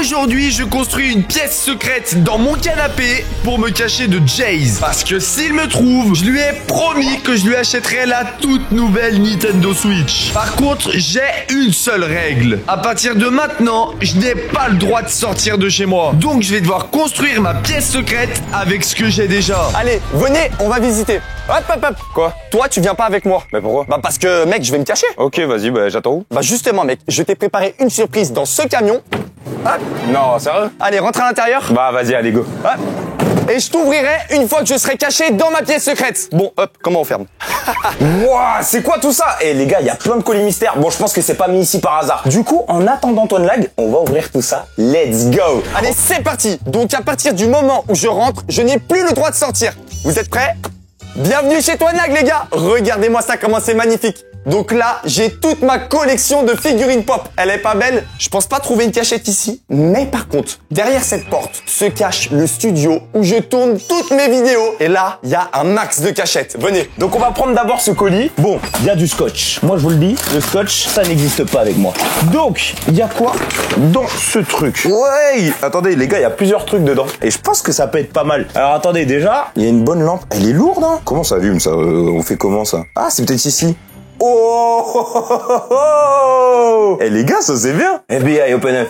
Aujourd'hui, je construis une pièce secrète dans mon canapé pour me cacher de Jayce. Parce que s'il me trouve, je lui ai promis que je lui achèterai la toute nouvelle Nintendo Switch. Par contre, j'ai une seule règle. À partir de maintenant, je n'ai pas le droit de sortir de chez moi. Donc, je vais devoir construire ma pièce secrète avec ce que j'ai déjà. Allez, venez, on va visiter. Hop, hop, hop. Quoi? Toi, tu viens pas avec moi. Mais pourquoi? Bah parce que, mec, je vais me cacher. Ok, vas-y, bah j'attends où? Bah justement, mec, je t'ai préparé une surprise dans ce camion. Hop. Non, sérieux? Allez, rentre à l'intérieur. Bah vas-y, allez, go. Hop. Et je t'ouvrirai une fois que je serai caché dans ma pièce secrète. Bon, hop, comment on ferme? Wouah, c'est quoi tout ça? Eh les gars, il y a plein de colis mystères. Bon, je pense que c'est pas mis ici par hasard. Du coup, en attendant ton lag, on va ouvrir tout ça. Let's go. Allez, c'est parti. Donc à partir du moment où je rentre, je n'ai plus le droit de sortir. Vous êtes prêts? Bienvenue chez toi, Nag, les gars. Regardez-moi ça, comment c'est magnifique. Donc là, j'ai toute ma collection de figurines pop. Elle est pas belle? Je pense pas trouver une cachette ici. Mais par contre, derrière cette porte se cache le studio où je tourne toutes mes vidéos. Et là, il y a un max de cachettes. Venez. Donc on va prendre d'abord ce colis. Bon, il y a du scotch. Moi je vous le dis, le scotch, ça n'existe pas avec moi. Donc, il y a quoi dans ce truc? Ouais. Attendez les gars, il y a plusieurs trucs dedans. Et je pense que ça peut être pas mal. Alors attendez, déjà, il y a une bonne lampe. Elle est lourde, hein? Comment ça allume ça? On fait comment ça? Ah, c'est peut-être ici. Oh, eh les gars, ça c'est bien. FBI Open Up.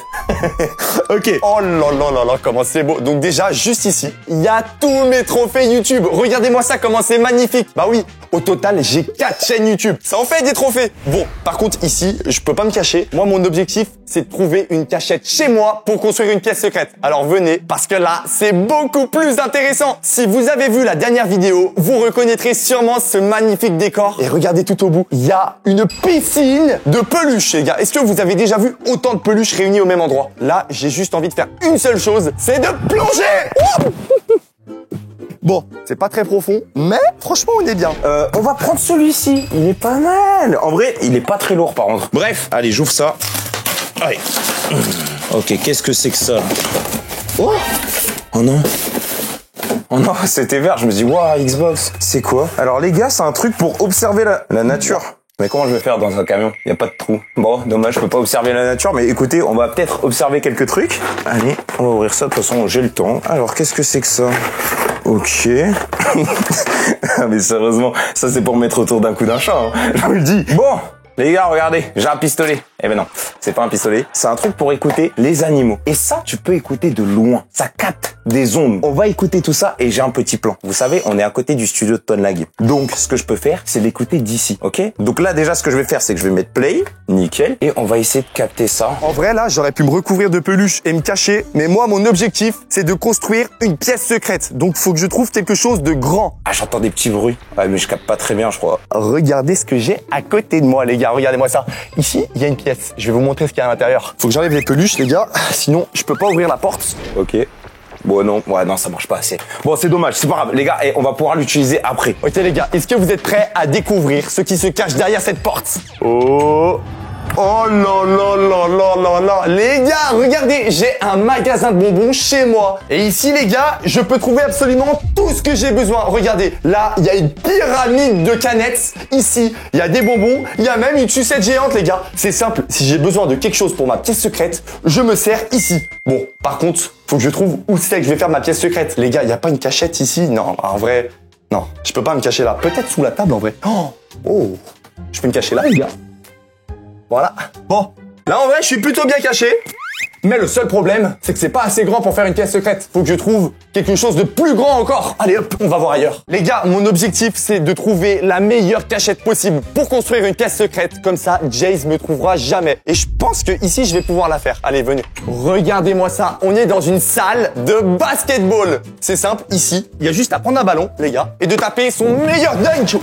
Ok. Oh là là là là, comment c'est beau. Donc déjà, juste ici, il y a tous mes trophées YouTube. Regardez-moi ça, comment c'est magnifique. Bah oui, au total, j'ai 4 chaînes YouTube. Ça en fait des trophées. Bon, par contre, ici, je peux pas me cacher. Moi, mon objectif, c'est de trouver une cachette chez moi pour construire une pièce secrète. Alors venez, parce que là, c'est beaucoup plus intéressant. Si vous avez vu la dernière vidéo, vous reconnaîtrez sûrement ce magnifique décor. Et regardez tout au bout, il y a une piscine de peluches, les gars. Est-ce que vous avez déjà vu autant de peluches réunies au même endroit? Là, j'ai juste envie de faire une seule chose, c'est de plonger. Bon, c'est pas très profond, mais franchement, on est bien. On va prendre celui-ci. Il est pas mal. En vrai, il est pas très lourd par contre. Bref, allez, j'ouvre ça. Allez. Ok, qu'est-ce que c'est que ça? Oh, oh non. Oh non, c'était vert. Je me dis, waouh, Xbox, c'est quoi? Alors les gars, c'est un truc pour observer la nature. Mais comment je vais faire dans un camion? Il y a pas de trou. Bon, dommage, je peux pas observer la nature, mais écoutez, on va peut-être observer quelques trucs. Allez, on va ouvrir ça, de toute façon, j'ai le temps. Alors, qu'est-ce que c'est que ça? Ok. Ah, mais sérieusement, ça c'est pour mettre autour d'un coup d'un chat, hein. Je vous le dis. Bon, les gars, regardez, j'ai un pistolet. Eh ben non, c'est pas un pistolet, c'est un truc pour écouter les animaux. Et ça, tu peux écouter de loin. Ça capte des ondes. On va écouter tout ça et j'ai un petit plan. Vous savez, on est à côté du studio de Tonlag. Donc, ce que je peux faire, c'est l'écouter d'ici, ok? Donc là, déjà, ce que je vais faire, c'est que je vais mettre play, nickel, et on va essayer de capter ça. En vrai, là, j'aurais pu me recouvrir de peluche et me cacher, mais moi, mon objectif, c'est de construire une pièce secrète. Donc, faut que je trouve quelque chose de grand. Ah, j'entends des petits bruits. Ouais, mais je capte pas très bien, je crois. Regardez ce que j'ai à côté de moi, les gars. Regardez-moi ça. Ici, il y a une pièce. Je vais vous montrer ce qu'il y a à l'intérieur. Faut que j'enlève les peluches, les gars. Sinon, je peux pas ouvrir la porte. Ok. Bon, non, ouais, non, ça marche pas assez. Bon, c'est dommage, c'est pas grave. Les gars, on va pouvoir l'utiliser après. Ok, les gars, est-ce que vous êtes prêts à découvrir ce qui se cache derrière cette porte? Oh! Oh là là là là là là. Les gars, regardez, j'ai un magasin de bonbons chez moi. Et ici, les gars, je peux trouver absolument tout ce que j'ai besoin. Regardez, là, il y a une pyramide de canettes. Ici, il y a des bonbons. Il y a même une sucette géante, les gars. C'est simple, si j'ai besoin de quelque chose pour ma pièce secrète, je me sers ici. Bon, par contre, faut que je trouve où c'est que je vais faire ma pièce secrète. Les gars, il n'y a pas une cachette ici? Non, en vrai, non. Je peux pas me cacher là. Peut-être sous la table, en vrai. Oh, je peux me cacher là, les gars. Voilà. Bon, là en vrai, je suis plutôt bien caché. Mais le seul problème, c'est que c'est pas assez grand pour faire une pièce secrète. Faut que je trouve quelque chose de plus grand encore. Allez hop, on va voir ailleurs. Les gars, mon objectif, c'est de trouver la meilleure cachette possible pour construire une pièce secrète. Comme ça, Jayce me trouvera jamais. Et je pense que ici, je vais pouvoir la faire. Allez, venez. Regardez-moi ça. On est dans une salle de basketball. C'est simple, ici, il y a juste à prendre un ballon, les gars, et de taper son meilleur dunk.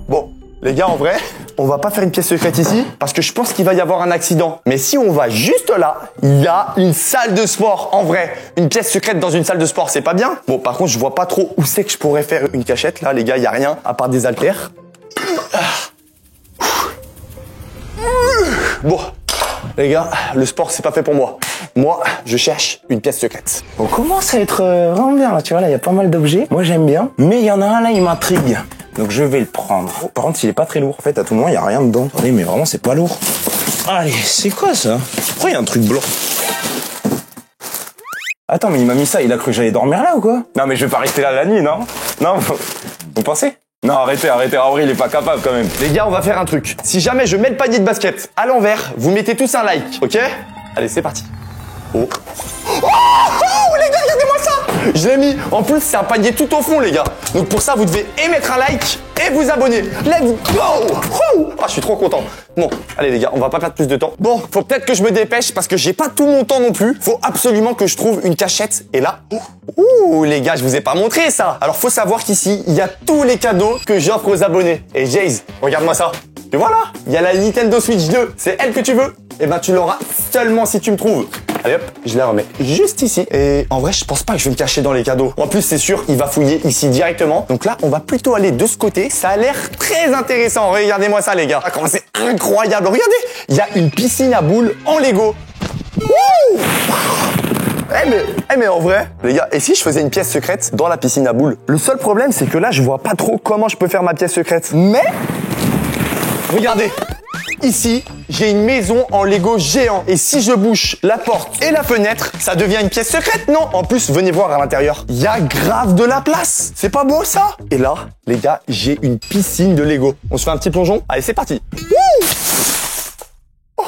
Bon. Les gars, en vrai, on va pas faire une pièce secrète ici parce que je pense qu'il va y avoir un accident. Mais si on va juste là, il y a une salle de sport. En vrai, une pièce secrète dans une salle de sport, c'est pas bien? Bon, par contre, je vois pas trop où c'est que je pourrais faire une cachette. Là, les gars, il y a rien à part des haltères. Bon, les gars, le sport, c'est pas fait pour moi. Moi, je cherche une pièce secrète. On commence à être vraiment bien là, tu vois, là, il y a pas mal d'objets. Moi, j'aime bien. Mais il y en a un là, il m'intrigue. Donc je vais le prendre. Par contre, il est pas très lourd. En fait, à tout moment, il y a rien dedans. Attendez, mais vraiment, c'est pas lourd. Allez, c'est quoi ça? Pourquoi il y a un truc blanc? Attends, mais il m'a mis ça, il a cru que j'allais dormir là ou quoi? Non, mais je vais pas rester là la nuit, non? Non, vous pensez? Non, arrêtez, en vrai, il est pas capable quand même. Les gars, on va faire un truc. Si jamais je mets le panier de basket à l'envers, vous mettez tous un like, ok? Allez, c'est parti. Oh. Oh, les gars, regardez-moi ça! Je l'ai mis. En plus, c'est un panier tout au fond, les gars. Donc pour ça, vous devez émettre un like et vous abonner. Let's go! Ah, je suis trop content. Bon, allez les gars, on va pas perdre plus de temps. Bon, faut peut-être que je me dépêche parce que j'ai pas tout mon temps non plus. Faut absolument que je trouve une cachette. Et là, ouh, les gars, je vous ai pas montré ça. Alors faut savoir qu'ici, il y a tous les cadeaux que j'offre aux abonnés. Et Jaze, regarde-moi ça. Et voilà, il y a la Nintendo Switch 2. C'est elle que tu veux? Eh ben, tu l'auras seulement si tu me trouves. Allez hop, je la remets juste ici. Et en vrai, je pense pas que je vais me cacher dans les cadeaux. En plus, c'est sûr, il va fouiller ici directement. Donc là, on va plutôt aller de ce côté. Ça a l'air très intéressant. Regardez-moi ça, les gars. Ah, comment c'est incroyable. Regardez, il y a une piscine à boules en Lego. Wouh! Mais en vrai, les gars, et si je faisais une pièce secrète dans la piscine à boules? Le seul problème, c'est que là, je vois pas trop comment je peux faire ma pièce secrète. Mais, regardez. Ici, j'ai une maison en Lego géant. Et si je bouche la porte et la fenêtre, ça devient une pièce secrète, non? En plus, venez voir à l'intérieur. Il y a grave de la place. C'est pas beau, ça? Et là, les gars, j'ai une piscine de Lego. On se fait un petit plongeon? Allez, c'est parti. Oh.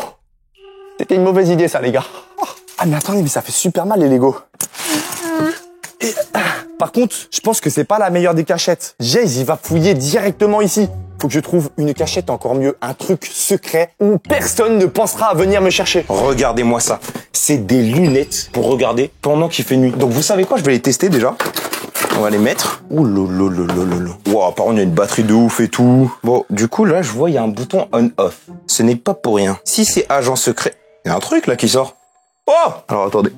C'était une mauvaise idée, ça, les gars. Oh. Ah, mais attendez, mais ça fait super mal, les Lego. Et, par contre, je pense que c'est pas la meilleure des cachettes. Jaze, il va fouiller directement ici. Faut que je trouve une cachette encore mieux, un truc secret où personne ne pensera à venir me chercher. Regardez-moi ça. C'est des lunettes pour regarder pendant qu'il fait nuit. Donc vous savez quoi? Je vais les tester déjà. On va les mettre. Ouh lolololololo. Wow, par contre, il y a une batterie de ouf et tout. Bon, du coup, là, je vois, il y a un bouton on-off. Ce n'est pas pour rien. Si c'est agent secret, il y a un truc là qui sort. Oh! Alors attendez.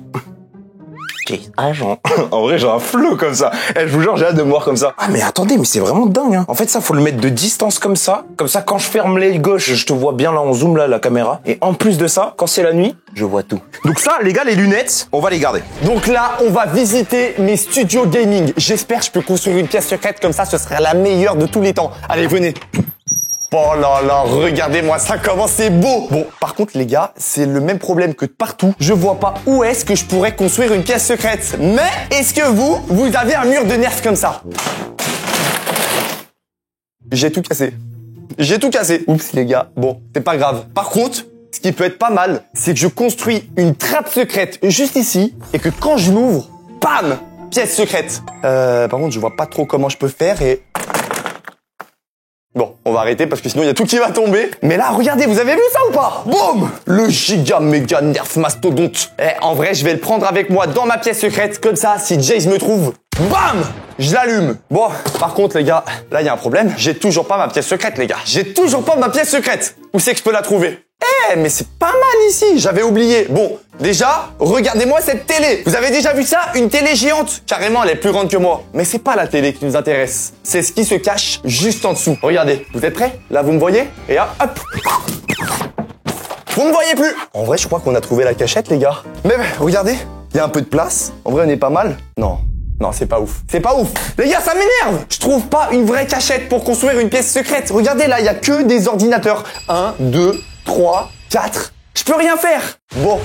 Agent. En vrai, j'ai un flow comme ça. Je vous jure, j'ai hâte de me voir comme ça. Ah, mais attendez, mais c'est vraiment dingue, hein. En fait, ça, faut le mettre de distance comme ça. Comme ça, quand je ferme l'œil gauche, je te vois bien là en zoom, là, la caméra. Et en plus de ça, quand c'est la nuit, je vois tout. Donc ça, les gars, les lunettes, on va les garder. Donc là, on va visiter mes studios gaming. J'espère que je peux construire une pièce secrète comme ça, ce serait la meilleure de tous les temps. Allez, venez. Oh là là, regardez-moi ça, comment c'est beau! Bon, par contre, les gars, c'est le même problème que de partout. Je vois pas où est-ce que je pourrais construire une pièce secrète. Mais, est-ce que vous avez un mur de nerfs comme ça? J'ai tout cassé. J'ai tout cassé. Oups, les gars. Bon, c'est pas grave. Par contre, ce qui peut être pas mal, c'est que je construis une trappe secrète juste ici et que quand je l'ouvre, bam! Pièce secrète. Par contre, je vois pas trop comment je peux faire et... Bon, on va arrêter parce que sinon il y a tout qui va tomber. Mais là, regardez, vous avez vu ça ou pas? Boum! Le giga méga nerf mastodonte. En vrai, je vais le prendre avec moi dans ma pièce secrète. Comme ça, si Jaze me trouve, bam! Je l'allume. Bon, par contre, les gars, là, il y a un problème. J'ai toujours pas ma pièce secrète, les gars. J'ai toujours pas ma pièce secrète. Où c'est que je peux la trouver? Mais c'est pas mal ici. J'avais oublié. Bon, déjà, regardez-moi cette télé. Vous avez déjà vu ça? Une télé géante. Carrément, elle est plus grande que moi. Mais c'est pas la télé qui nous intéresse. C'est ce qui se cache juste en dessous. Regardez. Vous êtes prêts? Là, vous me voyez? Et là, hop. Vous me voyez plus. En vrai, je crois qu'on a trouvé la cachette, les gars. Mais regardez. Il y a un peu de place. En vrai, on est pas mal. Non. Non, c'est pas ouf. C'est pas ouf. Les gars, ça m'énerve. Je trouve pas une vraie cachette pour construire une pièce secrète. Regardez, là, il y a que des ordinateurs. 1, 2, 3, 4. Je peux rien faire. Bon.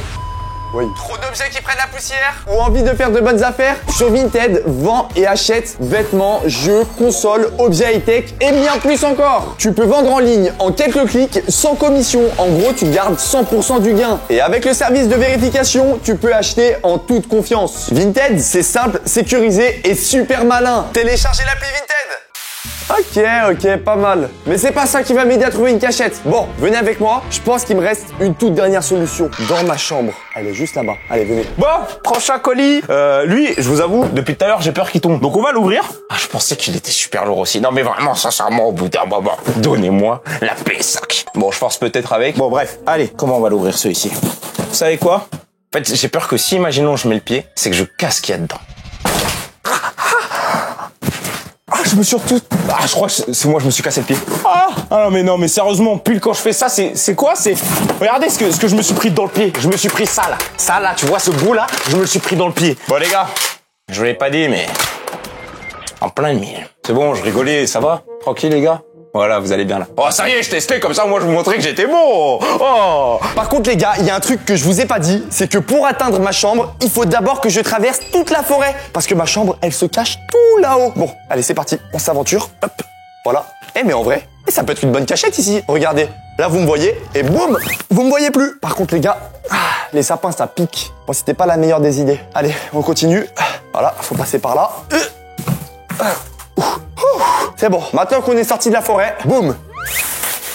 Oui. Trop d'objets qui prennent la poussière ou envie de faire de bonnes affaires? Sur Vinted, vend et achète vêtements, jeux, consoles, objets high-tech et bien plus encore. Tu peux vendre en ligne en quelques clics sans commission. En gros, tu gardes 100% du gain. Et avec le service de vérification, tu peux acheter en toute confiance. Vinted, c'est simple, sécurisé et super malin. Téléchargez l'appli Vinted. Ok, pas mal. Mais c'est pas ça qui va m'aider à trouver une cachette. Bon, venez avec moi. Je pense qu'il me reste une toute dernière solution. Dans ma chambre. Elle est juste là-bas. Allez, venez. Bon, prochain colis. Lui, je vous avoue, depuis tout à l'heure, j'ai peur qu'il tombe. Donc on va l'ouvrir. Ah, je pensais qu'il était super lourd aussi. Non mais vraiment, sincèrement, au bout d'un moment, donnez-moi la PS5. Bon, je force peut-être avec. Bon, bref. Allez, comment on va l'ouvrir celui-ci? Vous savez quoi? En fait, j'ai peur que si, imaginons, je mets le pied, c'est que je casse ce qu'il y a dedans. Je me suis surtout... Ah, je crois que c'est moi, je me suis cassé le pied. Ah non, mais sérieusement, pile quand je fais ça, c'est quoi? Regardez ce que je me suis pris dans le pied. Je me suis pris ça, là. Ça, là, tu vois, ce bout, là, je me le suis pris dans le pied. Bon, les gars, je vous l'ai pas dit, mais... En plein mille. C'est bon, je rigolais, ça va? Tranquille, les gars? Voilà, vous allez bien là. Oh, ça y est, je testais comme ça, moi je vous montrais que j'étais bon. Oh. Par contre les gars, il y a un truc que je vous ai pas dit, c'est que pour atteindre ma chambre, il faut d'abord que je traverse toute la forêt. Parce que ma chambre, elle se cache tout là-haut. Bon, allez, c'est parti, on s'aventure. Hop, voilà. Eh mais en vrai, ça peut être une bonne cachette ici. Regardez, là vous me voyez, et boum, vous me voyez plus. Par contre les gars, les sapins ça pique. Bon, c'était pas la meilleure des idées. Allez, on continue. Voilà, faut passer par là. C'est bon, maintenant qu'on est sorti de la forêt, boum,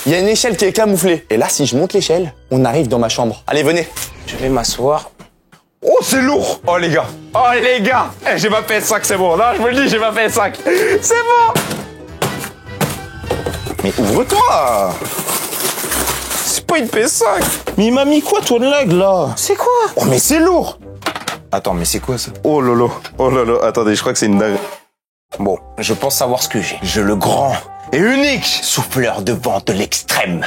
il y a une échelle qui est camouflée. Et là, si je monte l'échelle, on arrive dans ma chambre. Allez, venez. Je vais m'asseoir. Oh, c'est lourd. Oh, les gars. Oh, les gars. Eh, j'ai ma PS5, c'est bon. Non, je vous le dis, j'ai ma PS5. C'est bon. Mais ouvre-toi. C'est pas une PS5. Mais il m'a mis quoi, ton lag, là? C'est quoi? Oh, mais c'est lourd. Attends, mais c'est quoi, ça? Oh, lolo. Oh, lolo. Attendez, je crois que c'est une dingue. Bon, je pense savoir ce que j'ai. J'ai le grand et unique souffleur de vent de l'extrême.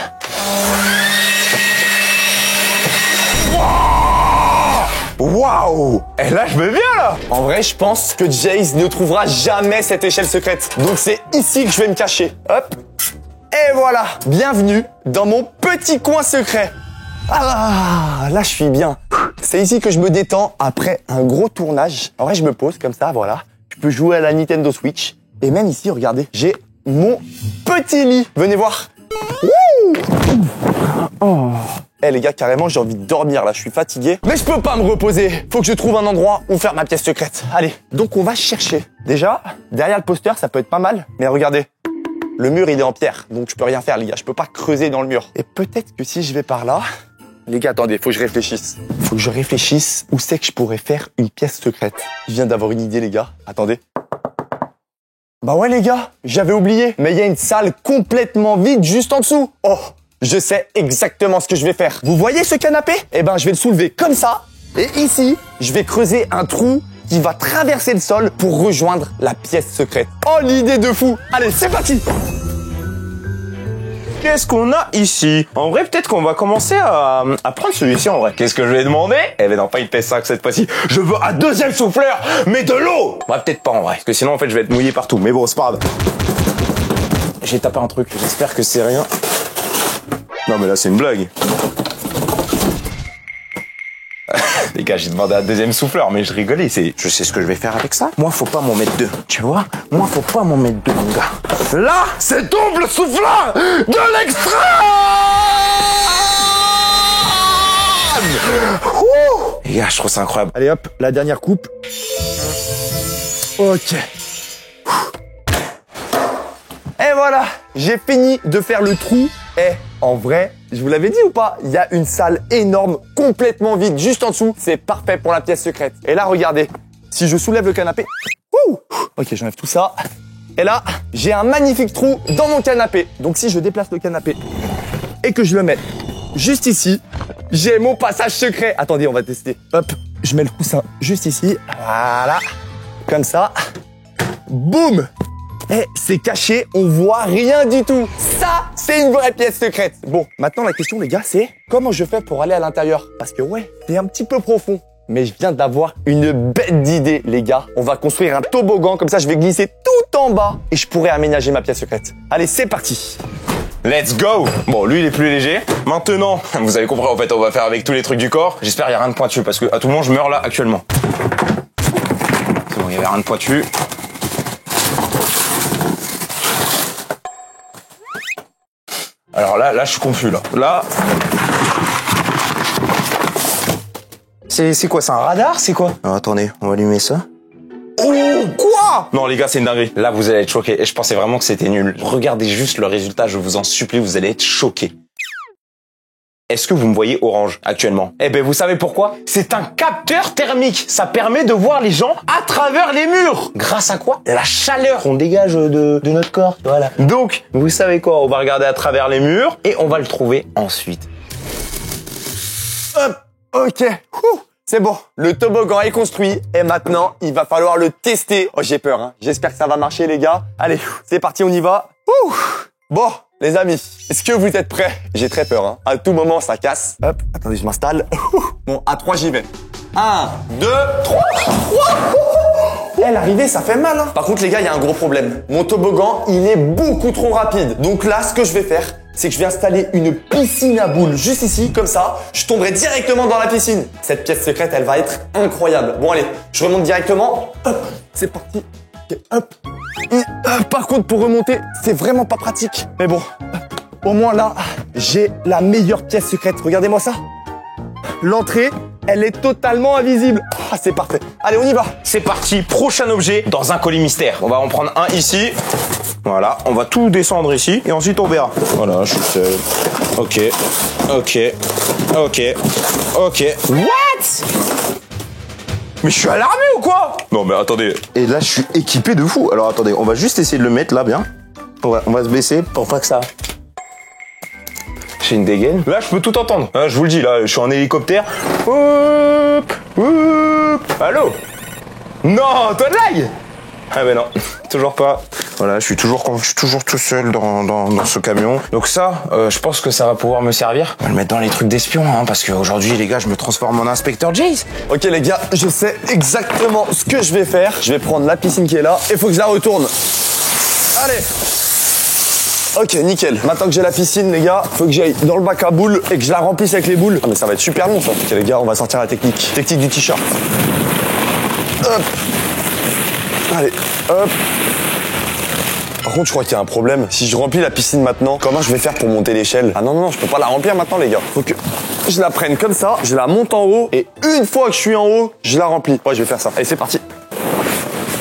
Waouh! Et là, je me viens, là! En vrai, je pense que Jace ne trouvera jamais cette échelle secrète. Donc c'est ici que je vais me cacher. Hop. Et voilà. Bienvenue dans mon petit coin secret. Ah, là, je suis bien. C'est ici que je me détends après un gros tournage. En vrai, je me pose comme ça, voilà. Je peux jouer à la Nintendo Switch. Et même ici, regardez, j'ai mon petit lit. Venez voir. Oh. Eh les gars, carrément, j'ai envie de dormir là, je suis fatigué. Mais je peux pas me reposer. Faut que je trouve un endroit où faire ma pièce secrète. Allez, donc on va chercher. Déjà, derrière le poster, ça peut être pas mal. Mais regardez, le mur, il est en pierre. Donc je peux rien faire, les gars. Je peux pas creuser dans le mur. Et peut-être que si je vais par là... Les gars, attendez, faut que je réfléchisse. Faut que je réfléchisse où c'est que je pourrais faire une pièce secrète. Je viens d'avoir une idée, les gars. Attendez. Bah ouais, les gars, j'avais oublié. Mais il y a une salle complètement vide juste en dessous. Oh, je sais exactement ce que je vais faire. Vous voyez ce canapé? Eh ben, je vais le soulever comme ça. Et ici, je vais creuser un trou qui va traverser le sol pour rejoindre la pièce secrète. Oh, l'idée de fou. Allez, c'est parti. Qu'est-ce qu'on a ici? En vrai, peut-être qu'on va commencer à prendre celui-ci en vrai. Qu'est-ce que je vais demander? Eh ben non, pas une PS5 cette fois-ci. Je veux un deuxième souffleur, mais de l'eau. Ouais, peut-être pas en vrai, parce que sinon en fait je vais être mouillé partout. Mais bon, c'est pas grave. J'ai tapé un truc, j'espère que c'est rien. Non mais là c'est une blague. Les gars, j'ai demandé un deuxième souffleur, mais je rigolais. Je sais ce que je vais faire avec ça. Moi, faut pas m'en mettre deux. Tu vois? Moi, faut pas m'en mettre deux, mon gars. Là, c'est double souffleur de l'extrême. Les gars, je trouve ça incroyable. Allez hop, la dernière coupe. Ok. Et voilà, j'ai fini de faire le trou. Et en vrai, je vous l'avais dit ou pas, il y a une salle énorme, complètement vide, juste en dessous. C'est parfait pour la pièce secrète. Et là, regardez, si je soulève le canapé... Ok, j'enlève tout ça. Et là, j'ai un magnifique trou dans mon canapé. Donc si je déplace le canapé et que je le mets juste ici, j'ai mon passage secret. Attendez, on va tester. Hop, je mets le coussin juste ici. Voilà, comme ça. Boum. Eh, c'est caché, on voit rien du tout. Ça, c'est une vraie pièce secrète. Bon, maintenant la question les gars, c'est comment je fais pour aller à l'intérieur? Parce que ouais, c'est un petit peu profond. Mais je viens d'avoir une bête d'idée les gars. On va construire un toboggan, comme ça je vais glisser tout en bas et je pourrai aménager ma pièce secrète. Allez, c'est parti. Let's go! Bon, lui, il est plus léger. Maintenant, vous avez compris, en fait, on va faire avec tous les trucs du corps. J'espère qu'il n'y a rien de pointu, parce que à tout moment, je meurs là, actuellement. C'est bon, il n'y avait rien de pointu. Alors là, je suis confus, là. Là... C'est quoi? C'est un radar? C'est quoi? Alors, attendez, on va allumer ça. Oh, quoi? Non, les gars, c'est une dinguerie. Là, vous allez être choqués. Et je pensais vraiment que c'était nul. Regardez juste le résultat, je vous en supplie, vous allez être choqués. Est-ce que vous me voyez orange actuellement? Eh ben, vous savez pourquoi? C'est un capteur thermique. Ça permet de voir les gens à travers les murs. Grâce à quoi? La chaleur qu'on dégage de notre corps. Voilà. Donc, vous savez quoi? On va regarder à travers les murs et on va le trouver ensuite. Hop, ok. C'est bon, le toboggan est construit et maintenant, il va falloir le tester. Oh, j'ai peur, hein. J'espère que ça va marcher, les gars. Allez, c'est parti, on y va. Bon, les amis, est-ce que vous êtes prêts? J'ai très peur, hein. À tout moment, ça casse. Hop, attendez, je m'installe. Bon, à 3, j'y vais. 1, 2, 3. l'arrivée, ça fait mal. Hein. Par contre, les gars, il y a un gros problème. Mon toboggan, il est beaucoup trop rapide. Donc là, ce que je vais faire, c'est que je vais installer une piscine à boules juste ici, comme ça, je tomberai directement dans la piscine. Cette pièce secrète, elle va être incroyable. Bon, allez, je remonte directement. Hop, c'est parti. Okay, hop. Par contre, pour remonter, c'est vraiment pas pratique. Mais bon, au moins là, j'ai la meilleure pièce secrète. Regardez-moi ça. L'entrée, elle est totalement invisible. Ah, c'est parfait. Allez, on y va. C'est parti, prochain objet dans un colis mystère. On va en prendre un ici. Voilà, on va tout descendre ici et ensuite on verra. Voilà, je suis seul. Ok. What? Mais je suis alarmé ou quoi? Non mais attendez. Et là je suis équipé de fou. Alors attendez, on va juste essayer de le mettre là bien. On va se baisser pour pas que ça... J'ai une dégaine. Là, je peux tout entendre. Hein, je vous le dis, là, je suis en hélicoptère. Allô? Non, toi de l'ail? Ah ben non, toujours pas. Voilà, je suis toujours tout seul dans ce camion. Donc ça, je pense que ça va pouvoir me servir. On va le mettre dans les trucs d'espion, hein, parce qu'aujourd'hui, les gars, je me transforme en inspecteur Jace. Ok les gars, je sais exactement ce que je vais faire. Je vais prendre la piscine qui est là et faut que je la retourne. Allez. Ok, nickel. Maintenant que j'ai la piscine, les gars, faut que j'aille dans le bac à boules et que je la remplisse avec les boules. Ah, mais ça va être super long, ça. Ok, les gars, on va sortir la technique. Technique du t-shirt. Hop. Allez, hop. Par contre, je crois qu'il y a un problème. Si je remplis la piscine maintenant, comment je vais faire pour monter l'échelle? Ah non, je peux pas la remplir maintenant, les gars. Faut que je la prenne comme ça, je la monte en haut et une fois que je suis en haut, je la remplis. Ouais, je vais faire ça. Allez, c'est parti.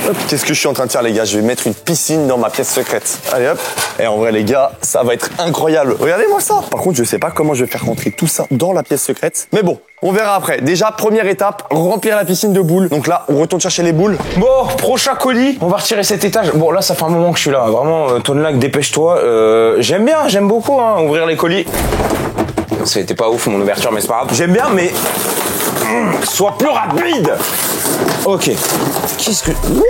Hop, qu'est-ce que je suis en train de faire les gars? Je vais mettre une piscine dans ma pièce secrète. Allez hop. Et en vrai les gars, ça va être incroyable. Regardez-moi ça. Par contre, je sais pas comment je vais faire rentrer tout ça dans la pièce secrète. Mais bon, on verra après. Déjà, première étape, remplir la piscine de boules. Donc là, on retourne chercher les boules. Bon, prochain colis. On va retirer cet étage. Bon, là, ça fait un moment que je suis là. Vraiment, Tony Lac, dépêche-toi. J'aime beaucoup hein, ouvrir les colis. C'était pas ouf mon ouverture, mais c'est pas grave. J'aime bien, mais... sois plus rapide. Ok. Qu'est-ce que... What?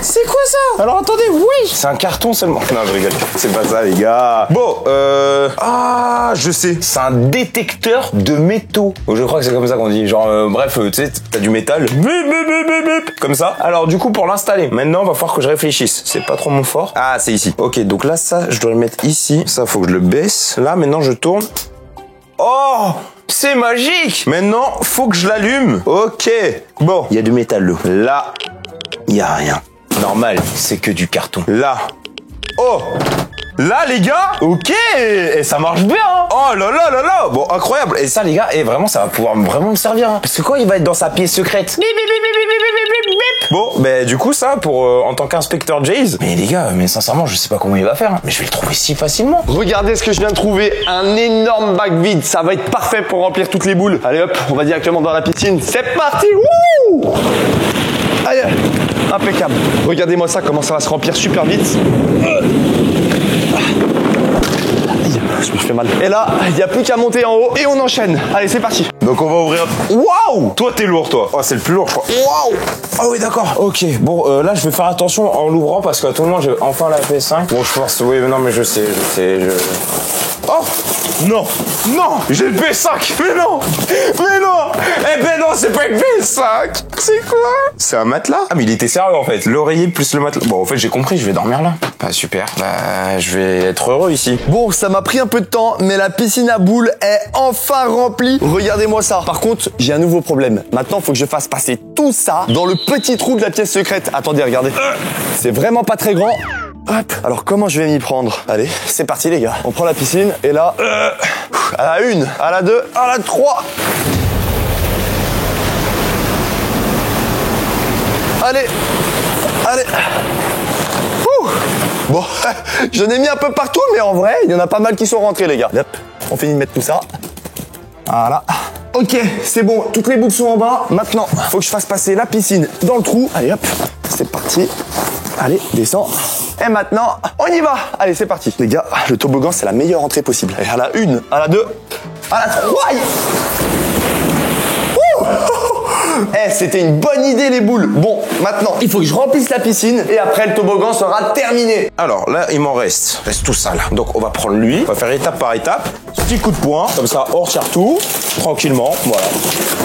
C'est quoi ça? Alors attendez, oui. C'est un carton seulement. Non, je rigole. C'est pas ça, les gars. Bon, ah, je sais. C'est un détecteur de métaux. Je crois que c'est comme ça qu'on dit. Genre, bref, tu sais, t'as du métal. Comme ça. Alors, du coup, pour l'installer, maintenant, va falloir que je réfléchisse. C'est pas trop mon fort. Ah, c'est ici. Ok, donc là, ça, je dois le mettre ici. Ça, faut que je le baisse. Là, maintenant, je tourne. Oh! C'est magique! Maintenant, faut que je l'allume. Ok. Bon, il y a du métal là. Il y a rien. Normal, c'est que du carton. Là. Oh! Là, les gars, ok, et ça marche bien. Hein. Oh là là là là, bon, incroyable. Et ça, les gars, et vraiment, ça va pouvoir vraiment me servir. Hein. Parce que quoi, il va être dans sa pièce secrète. Bon, ben du coup, ça, pour en tant qu'inspecteur Jace. Mais les gars, mais sincèrement, je sais pas comment il va faire. Hein. Mais je vais le trouver si facilement. Regardez ce que je viens de trouver, un énorme bac vide. Ça va être parfait pour remplir toutes les boules. Allez hop, on va directement dans la piscine. C'est parti. Wouh! Allez, impeccable. Regardez-moi ça, comment ça va se remplir super vite. Je me fais mal. Et là, il n'y a plus qu'à monter en haut et on enchaîne. Allez, c'est parti. Donc on va ouvrir. Waouh! Toi, t'es lourd, toi. Oh, c'est le plus lourd, je crois. Waouh! Ah oui, d'accord. Ok, bon, là, je vais faire attention en l'ouvrant parce qu'à tout le monde, j'ai enfin la PS5. Bon, je pense, oui, mais non, mais je sais. Oh! Non! Non! J'ai le PS5! Mais non! Mais non! Eh ben non, c'est pas une PS5! C'est quoi? C'est un matelas? Ah, mais il était sérieux en fait. L'oreiller plus le matelas. Bon, en fait, j'ai compris, je vais dormir là. Bah, super. Bah, je vais être heureux ici. Bon, ça m'a pris un peu de temps, mais la piscine à boules est enfin remplie. Regardez-moi ça. Par contre, j'ai un nouveau problème. Maintenant, il faut que je fasse passer tout ça dans le petit trou de la pièce secrète. Attendez, regardez. C'est vraiment pas très grand. Hop. Alors comment je vais m'y prendre? Allez, c'est parti les gars. On prend la piscine et là, à la 1, à la 2, à la 3. Allez, allez. Ouh. Bon, j'en ai mis un peu partout, mais en vrai, il y en a pas mal qui sont rentrés les gars. Hop, on finit de mettre tout ça. Voilà. Ok, c'est bon, toutes les boules sont en bas. Maintenant, faut que je fasse passer la piscine dans le trou. Allez hop, c'est parti. Allez, descends. Et maintenant, on y va. Allez, c'est parti. Les gars, le toboggan, c'est la meilleure entrée possible. Allez, à la 1, à la 2, à la 3. Eh, c'était une bonne idée les boules. Bon, maintenant, il faut que je remplisse la piscine et après le toboggan sera terminé. Alors là, il m'en reste tout ça là. Donc on va prendre lui, on va faire étape par étape. Petit coup de poing, comme ça, on retire tout, tranquillement, voilà,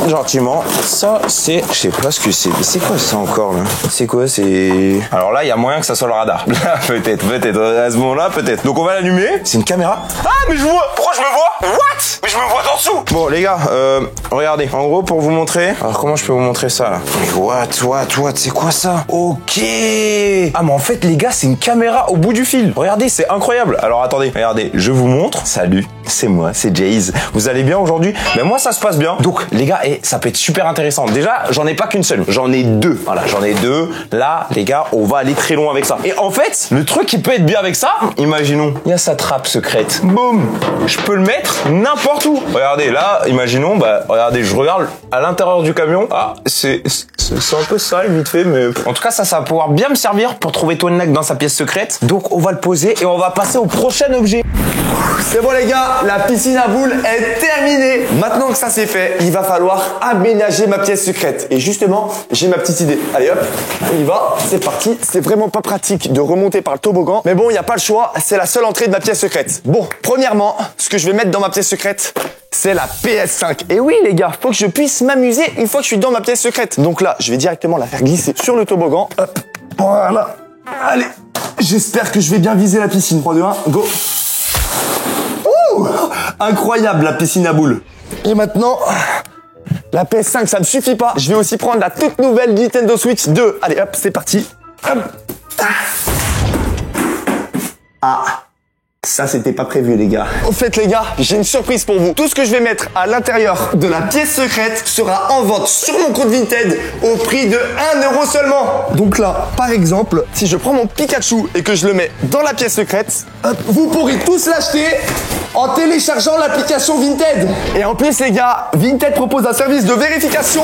gentiment. Ça, c'est, je sais pas ce que c'est. C'est quoi ça encore là? C'est quoi? C'est. Alors là, il y a moyen que ça soit le radar. peut-être. À ce moment-là, peut-être. Donc on va l'allumer. C'est une caméra. Ah, mais je vois. Pourquoi je me vois? What? Mais je me vois d'en dessous. Bon, les gars, regardez. En gros, pour vous montrer. Alors comment je peux vous montrer ça là? Mais what? C'est quoi ça? Ok. Ah, mais en fait, les gars, c'est une caméra au bout du fil. Regardez, c'est incroyable. Alors attendez, regardez, je vous montre. Salut, c'est moi, c'est Jayz. Vous allez bien aujourd'hui? Mais moi, ça se passe bien. Donc, les gars, ça peut être super intéressant. Déjà, j'en ai pas qu'une seule. J'en ai deux. Voilà, j'en ai deux. Là, les gars, on va aller très loin avec ça. Et en fait, le truc qui peut être bien avec ça, imaginons, il y a sa trappe secrète. Boum. Je peux le mettre n'importe où. Regardez, là, imaginons, bah, regardez, je regarde à l'intérieur du camion. Ah, c'est un peu sale, vite fait, mais en tout cas, ça va pouvoir bien me servir pour trouver Tony Hawk dans sa pièce secrète. Donc, on va le poser et on va passer au prochain objet. C'est bon les gars, la piscine à boules est terminée. Maintenant que ça c'est fait, il va falloir aménager ma pièce secrète. Et justement, j'ai ma petite idée. Allez hop, on y va, c'est parti. C'est vraiment pas pratique de remonter par le toboggan. Mais bon, il n'y a pas le choix, c'est la seule entrée de ma pièce secrète. Bon, premièrement, ce que je vais mettre dans ma pièce secrète, c'est la PS5. Et oui les gars, faut que je puisse m'amuser une fois que je suis dans ma pièce secrète. Donc là, je vais directement la faire glisser sur le toboggan. Hop, voilà. Allez, j'espère que je vais bien viser la piscine. 3, 2, 1, go. Incroyable la piscine à boules. Et maintenant, la PS5 ça ne suffit pas. Je vais aussi prendre la toute nouvelle Nintendo Switch 2. Allez hop, c'est parti. Hop. Ah, ça c'était pas prévu les gars. Au fait les gars, j'ai une surprise pour vous. Tout ce que je vais mettre à l'intérieur de la pièce secrète sera en vente sur mon compte Vinted au prix de 1 € seulement. Donc là, par exemple, si je prends mon Pikachu et que je le mets dans la pièce secrète, hop, vous pourrez tous l'acheter en téléchargeant l'application Vinted. Et en plus les gars, Vinted propose un service de vérification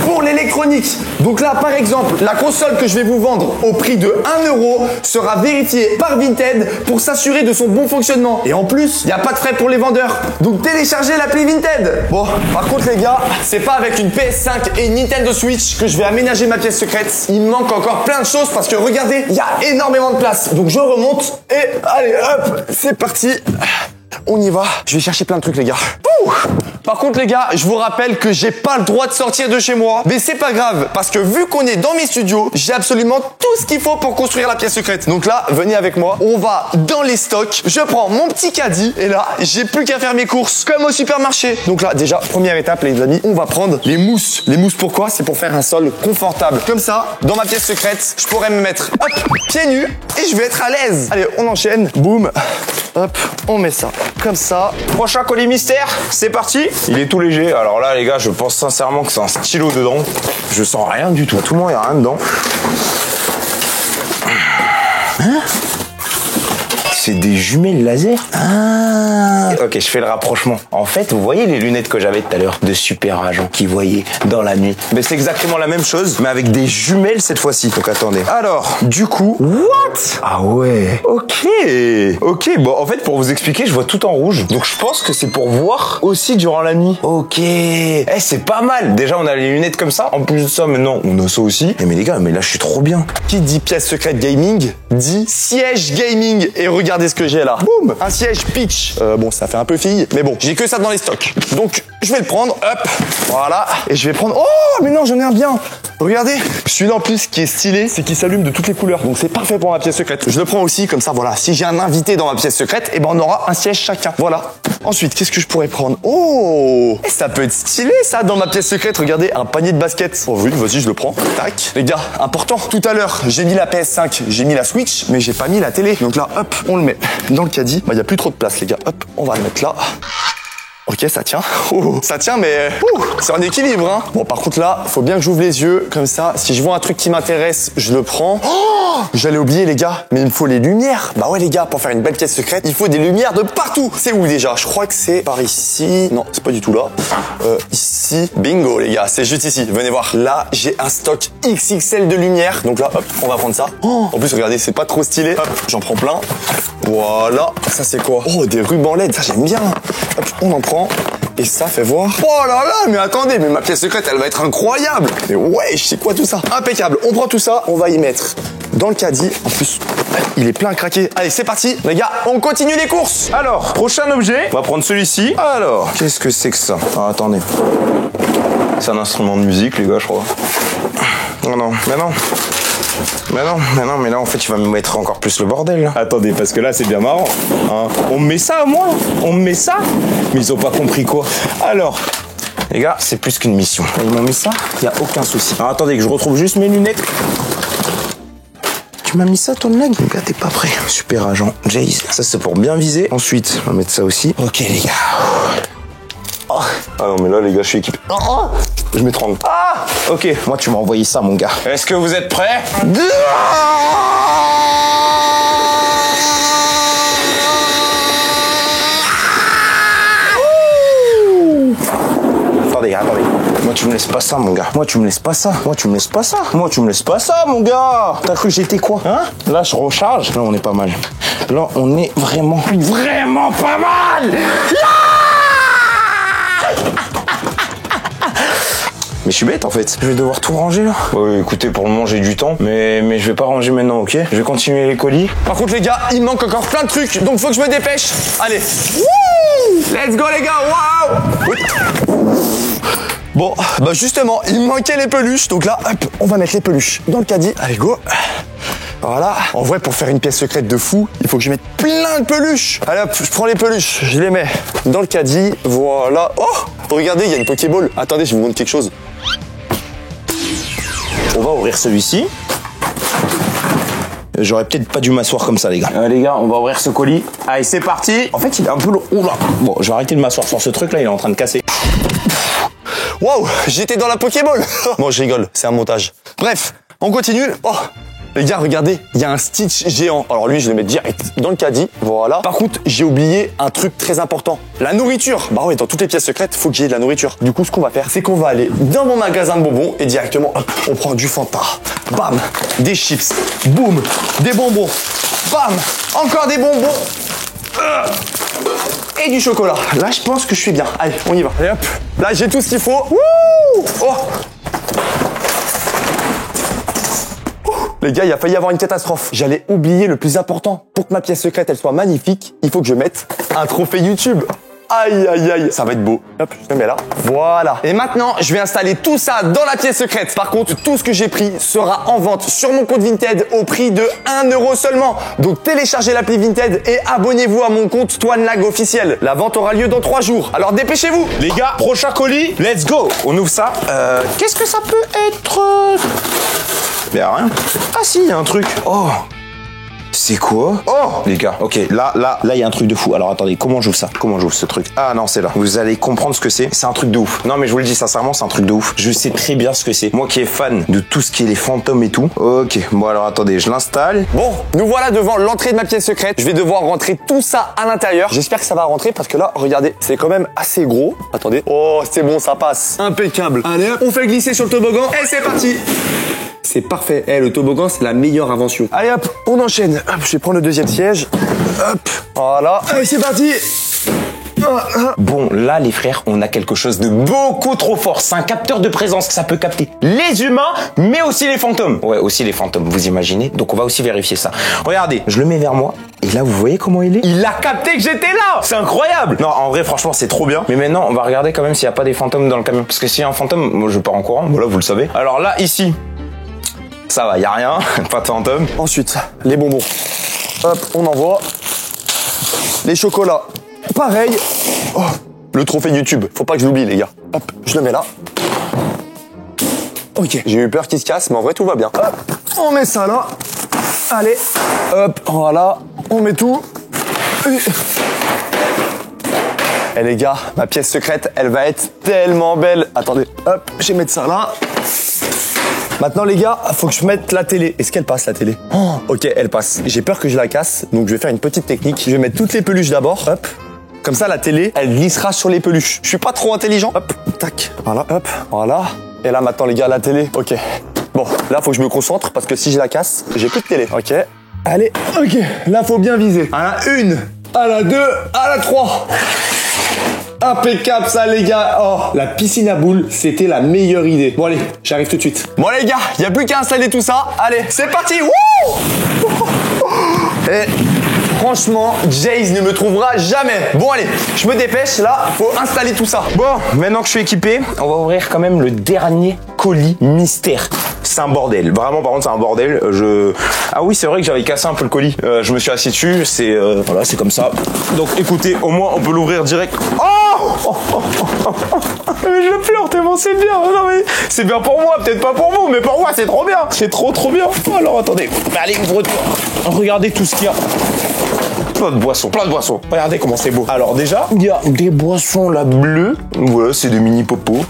pour l'électronique. Donc là par exemple, la console que je vais vous vendre au prix de 1 € sera vérifiée par Vinted pour s'assurer de son bon fonctionnement. Et en plus, il n'y a pas de frais pour les vendeurs. Donc téléchargez l'appli Vinted. Bon, par contre les gars, c'est pas avec une PS5 et une Nintendo Switch que je vais aménager ma pièce secrète. Il me manque encore plein de choses parce que regardez, il y a énormément de place. Donc je remonte et allez hop, c'est parti. On y va. Je vais chercher plein de trucs les gars. Ouh. Par contre les gars, je vous rappelle que j'ai pas le droit de sortir de chez moi. Mais c'est pas grave parce que vu qu'on est dans mes studios, j'ai absolument tout ce qu'il faut pour construire la pièce secrète. Donc là, venez avec moi. On va dans les stocks. Je prends mon petit caddie et là, j'ai plus qu'à faire mes courses comme au supermarché. Donc là, déjà, première étape les amis, on va prendre les mousses. Les mousses pourquoi? C'est pour faire un sol confortable. Comme ça, dans ma pièce secrète, je pourrais me mettre hop, pieds nus et je vais être à l'aise. Allez, on enchaîne. Boum. Hop, on met ça comme ça. Prochain colis mystère, c'est parti. Il est tout léger. Alors là, les gars, je pense sincèrement que c'est un stylo dedans. Je sens rien du tout. Tout le monde, il n'y a rien dedans. Hein? C'est des jumelles laser. Ah. Ok, je fais le rapprochement. En fait, vous voyez les lunettes que j'avais tout à l'heure de super agent qui voyaient dans la nuit. Mais c'est exactement la même chose, mais avec des jumelles cette fois-ci. Donc attendez. Alors, du coup, what? Ah ouais. Ok. Bon, en fait, pour vous expliquer, je vois tout en rouge. Donc je pense que c'est pour voir aussi durant la nuit. Ok. C'est pas mal. Déjà, on a les lunettes comme ça. En plus de ça, maintenant, on a ça aussi. Mais les gars, mais là, je suis trop bien. Qui dit pièce secrète gaming dit siège gaming. Et regardez ce que j'ai là. Boum, un siège pitch. Bon, ça fait un peu fille, mais bon, j'ai que ça dans les stocks. Donc, je vais le prendre, hop, voilà. Et je vais prendre... Oh, mais non, j'en ai un bien. Regardez, celui-là en plus, ce qui est stylé, c'est qu'il s'allume de toutes les couleurs. Donc, c'est parfait pour ma pièce secrète. Je le prends aussi, comme ça, voilà. Si j'ai un invité dans ma pièce secrète, et ben, on aura un siège chacun. Voilà. Ensuite, qu'est-ce que je pourrais prendre? Oh, ça peut être stylé, ça, dans ma pièce secrète. Regardez, un panier de basket. Oh oui, vas-y, je le prends. Tac. Les gars, important. Tout à l'heure, j'ai mis la PS5, j'ai mis la Switch, mais j'ai pas mis la télé. Donc là, hop, on le met dans le caddie. Bah, il y a plus trop de place, les gars. Hop, on va le mettre là. Ok, ça tient. Oh, ça tient, mais c'est en équilibre, hein. Bon, par contre, là, faut bien que j'ouvre les yeux. Comme ça, si je vois un truc qui m'intéresse, je le prends. Oh, j'allais oublier, les gars. Mais il me faut les lumières. Bah ouais, les gars, pour faire une belle pièce secrète, il faut des lumières de partout. C'est où, déjà? Je crois que c'est par ici. Non, c'est pas du tout là. Ici. Bingo, les gars. C'est juste ici. Venez voir. Là, j'ai un stock XXL de lumière. Donc là, hop, on va prendre ça. Oh, en plus, regardez, c'est pas trop stylé. Hop, j'en prends plein. Voilà. Ça, c'est quoi? Oh, des rubans LED. Ça, j'aime bien. Hop, on en prend. Et ça fait voir. Oh là là, mais attendez, mais ma pièce secrète, elle va être incroyable. Mais ouais, je sais quoi tout ça. Impeccable. On prend tout ça, on va y mettre dans le caddie. En plus, Il est plein à craquer. Allez, c'est parti. Les gars, on continue les courses. Alors, prochain objet, on va prendre celui-ci. Alors, qu'est-ce que c'est que ça? Ah, attendez. C'est un instrument de musique, les gars, je crois. Non, non, mais non. Mais là, en fait, tu vas me mettre encore plus le bordel, là. Attendez, parce que là, c'est bien marrant. Hein. On me met ça, moi? On me met ça? Mais ils ont pas compris quoi. Alors, les gars, c'est plus qu'une mission. Ils m'ont mis ça, il n'y a aucun souci. Alors, attendez, que je retrouve juste mes lunettes. Tu m'as mis ça, ton leg? Les gars, t'es pas prêt. Super agent Jace. Ça, c'est pour bien viser. Ensuite, on va mettre ça aussi. Ok, les gars. Oh. Ah non, mais là, les gars, je suis équipé. Oh. Je m'étrangle. Ah. Ok, moi, tu m'as envoyé ça, mon gars. Est-ce que vous êtes prêts? Attendez. Moi, tu me laisses pas ça, mon gars. Moi, tu me laisses pas ça, mon gars. T'as cru que j'étais quoi? Hein? Là, je recharge. Là, on est pas mal. Là, on est vraiment pas mal. Mais je suis bête en fait. Je vais devoir tout ranger là. Ouais, écoutez, pour le moment j'ai du temps, mais je vais pas ranger maintenant, ok? Je vais continuer les colis. Par contre les gars, il me manque encore plein de trucs, donc faut que je me dépêche. Allez. Wouh! Let's go les gars, waouh! Oui. Bon, bah justement, il me manquait les peluches, donc là, hop, on va mettre les peluches dans le caddie. Allez, go. Voilà. En vrai, pour faire une pièce secrète de fou, il faut que je mette plein de peluches. Allez hop, je prends les peluches, je les mets dans le caddie. Voilà. Oh, regardez, il y a une Pokéball. Attendez, je vous montre quelque chose. On va ouvrir celui-ci. J'aurais peut-être pas dû m'asseoir comme ça, les gars. Les gars, on va ouvrir ce colis. Allez, c'est parti. En fait, il est un peu lourd. Oula. Bon, je vais arrêter de m'asseoir sur ce truc-là, il est en train de casser. Waouh, j'étais dans la Pokéball. Bon, je rigole, c'est un montage. Bref, on continue. Oh, les gars, regardez, il y a un Stitch géant. Alors lui, je le mets direct dans le caddie. Voilà. Par contre, j'ai oublié un truc très important. La nourriture. Bah ouais, dans toutes les pièces secrètes, faut qu'il y ait de la nourriture. Du coup, ce qu'on va faire, c'est qu'on va aller dans mon magasin de bonbons et directement, hop, on prend du Fanta. Bam, des chips. Boum, des bonbons. Bam, encore des bonbons. Et du chocolat. Là, je pense que je suis bien. Allez, on y va. Allez hop. Là, j'ai tout ce qu'il faut. Wouh! Oh! Les gars, il a failli y avoir une catastrophe. J'allais oublier le plus important. Pour que ma pièce secrète, elle soit magnifique, il faut que je mette un trophée YouTube. Aïe, aïe, aïe. Ça va être beau. Hop, je le mets là. Voilà. Et maintenant, je vais installer tout ça dans la pièce secrète. Par contre, tout ce que j'ai pris sera en vente sur mon compte Vinted au prix de 1 € seulement. Donc, téléchargez l'appli Vinted et abonnez-vous à mon compte ToineLag officiel. La vente aura lieu dans 3 jours. Alors, dépêchez-vous. Les gars, prochain colis, let's go. On ouvre ça. Qu'est-ce que ça peut être? Mais rien. Ah si, il y a un truc. Oh. C'est quoi? Oh, les gars, ok, là, il y a un truc de fou. Alors attendez, comment j'ouvre ça? Comment j'ouvre ce truc? Ah non, c'est là. Vous allez comprendre ce que c'est. C'est un truc de ouf. Non, mais je vous le dis sincèrement, c'est un truc de ouf. Je sais très bien ce que c'est. Moi qui est fan de tout ce qui est les fantômes et tout. Ok, bon alors attendez, je l'installe. Bon, nous voilà devant l'entrée de ma pièce secrète. Je vais devoir rentrer tout ça à l'intérieur. J'espère que ça va rentrer parce que là, regardez, c'est quand même assez gros. Attendez. Oh, c'est bon, ça passe. Impeccable. Allez, hop, on fait glisser sur le toboggan et c'est parti. C'est parfait. Le toboggan, c'est la meilleure invention. Allez hop, on enchaîne. Hop, je vais prendre le deuxième siège. Hop, voilà. Allez, c'est parti. Bon, là, les frères, on a quelque chose de beaucoup trop fort. C'est un capteur de présence. Ça peut capter les humains, mais aussi les fantômes. Ouais, aussi les fantômes, vous imaginez? Donc, on va aussi vérifier ça. Regardez, je le mets vers moi. Et là, vous voyez comment il est? Il a capté que j'étais là. C'est incroyable. Non, en vrai, franchement, c'est trop bien. Mais maintenant, on va regarder quand même s'il n'y a pas des fantômes dans le camion. Parce que s'il y a un fantôme, moi, je pars en courant. Voilà, vous le savez. Alors là, ici... Ça va, y a rien, pas de fantôme. Ensuite, les bonbons. Hop, on envoie. Les chocolats, pareil. Oh, le trophée YouTube, faut pas que je l'oublie les gars. Hop, je le mets là. Ok, j'ai eu peur qu'il se casse, mais en vrai tout va bien. Hop, on met ça là. Allez, hop, voilà, on met tout. Et les gars, ma pièce secrète, elle va être tellement belle. Attendez, hop, je vais mettre ça là. Maintenant les gars, faut que je mette la télé. Est-ce qu'elle passe la télé? Oh, ok, elle passe. J'ai peur que je la casse, donc je vais faire une petite technique. Je vais mettre toutes les peluches d'abord. Hop. Comme ça, la télé, elle glissera sur les peluches. Je suis pas trop intelligent. Hop, tac. Voilà, hop, voilà. Et là maintenant les gars, la télé. Ok. Bon, là faut que je me concentre parce que si je la casse, j'ai plus de télé. Ok. Allez, ok. Là faut bien viser. À la 1, à la 2, à la 3. Impeccable ça les gars. Oh, la piscine à boules, c'était la meilleure idée. Bon allez, j'arrive tout de suite. Bon les gars, il n'y a plus qu'à installer tout ça. Allez, c'est parti. Wouh! Et franchement, Jace ne me trouvera jamais. Bon allez, je me dépêche, là, faut installer tout ça. Bon, maintenant que je suis équipé, on va ouvrir quand même le dernier colis mystère. C'est un bordel. Vraiment, par contre, c'est un bordel. Ah oui, c'est vrai que j'avais cassé un peu le colis. Je me suis assis dessus. Voilà, c'est comme ça. Donc, écoutez, au moins, on peut l'ouvrir direct. Oh, mais je pleure tellement c'est bien. Non mais c'est bien pour moi, peut-être pas pour vous, mais pour moi c'est trop bien. C'est trop bien. Alors attendez, allez, ouvre-toi. Regardez tout ce qu'il y a. Plein de boissons. Regardez comment c'est beau. Alors déjà, il y a des boissons là bleues. Voilà, c'est de mini popo.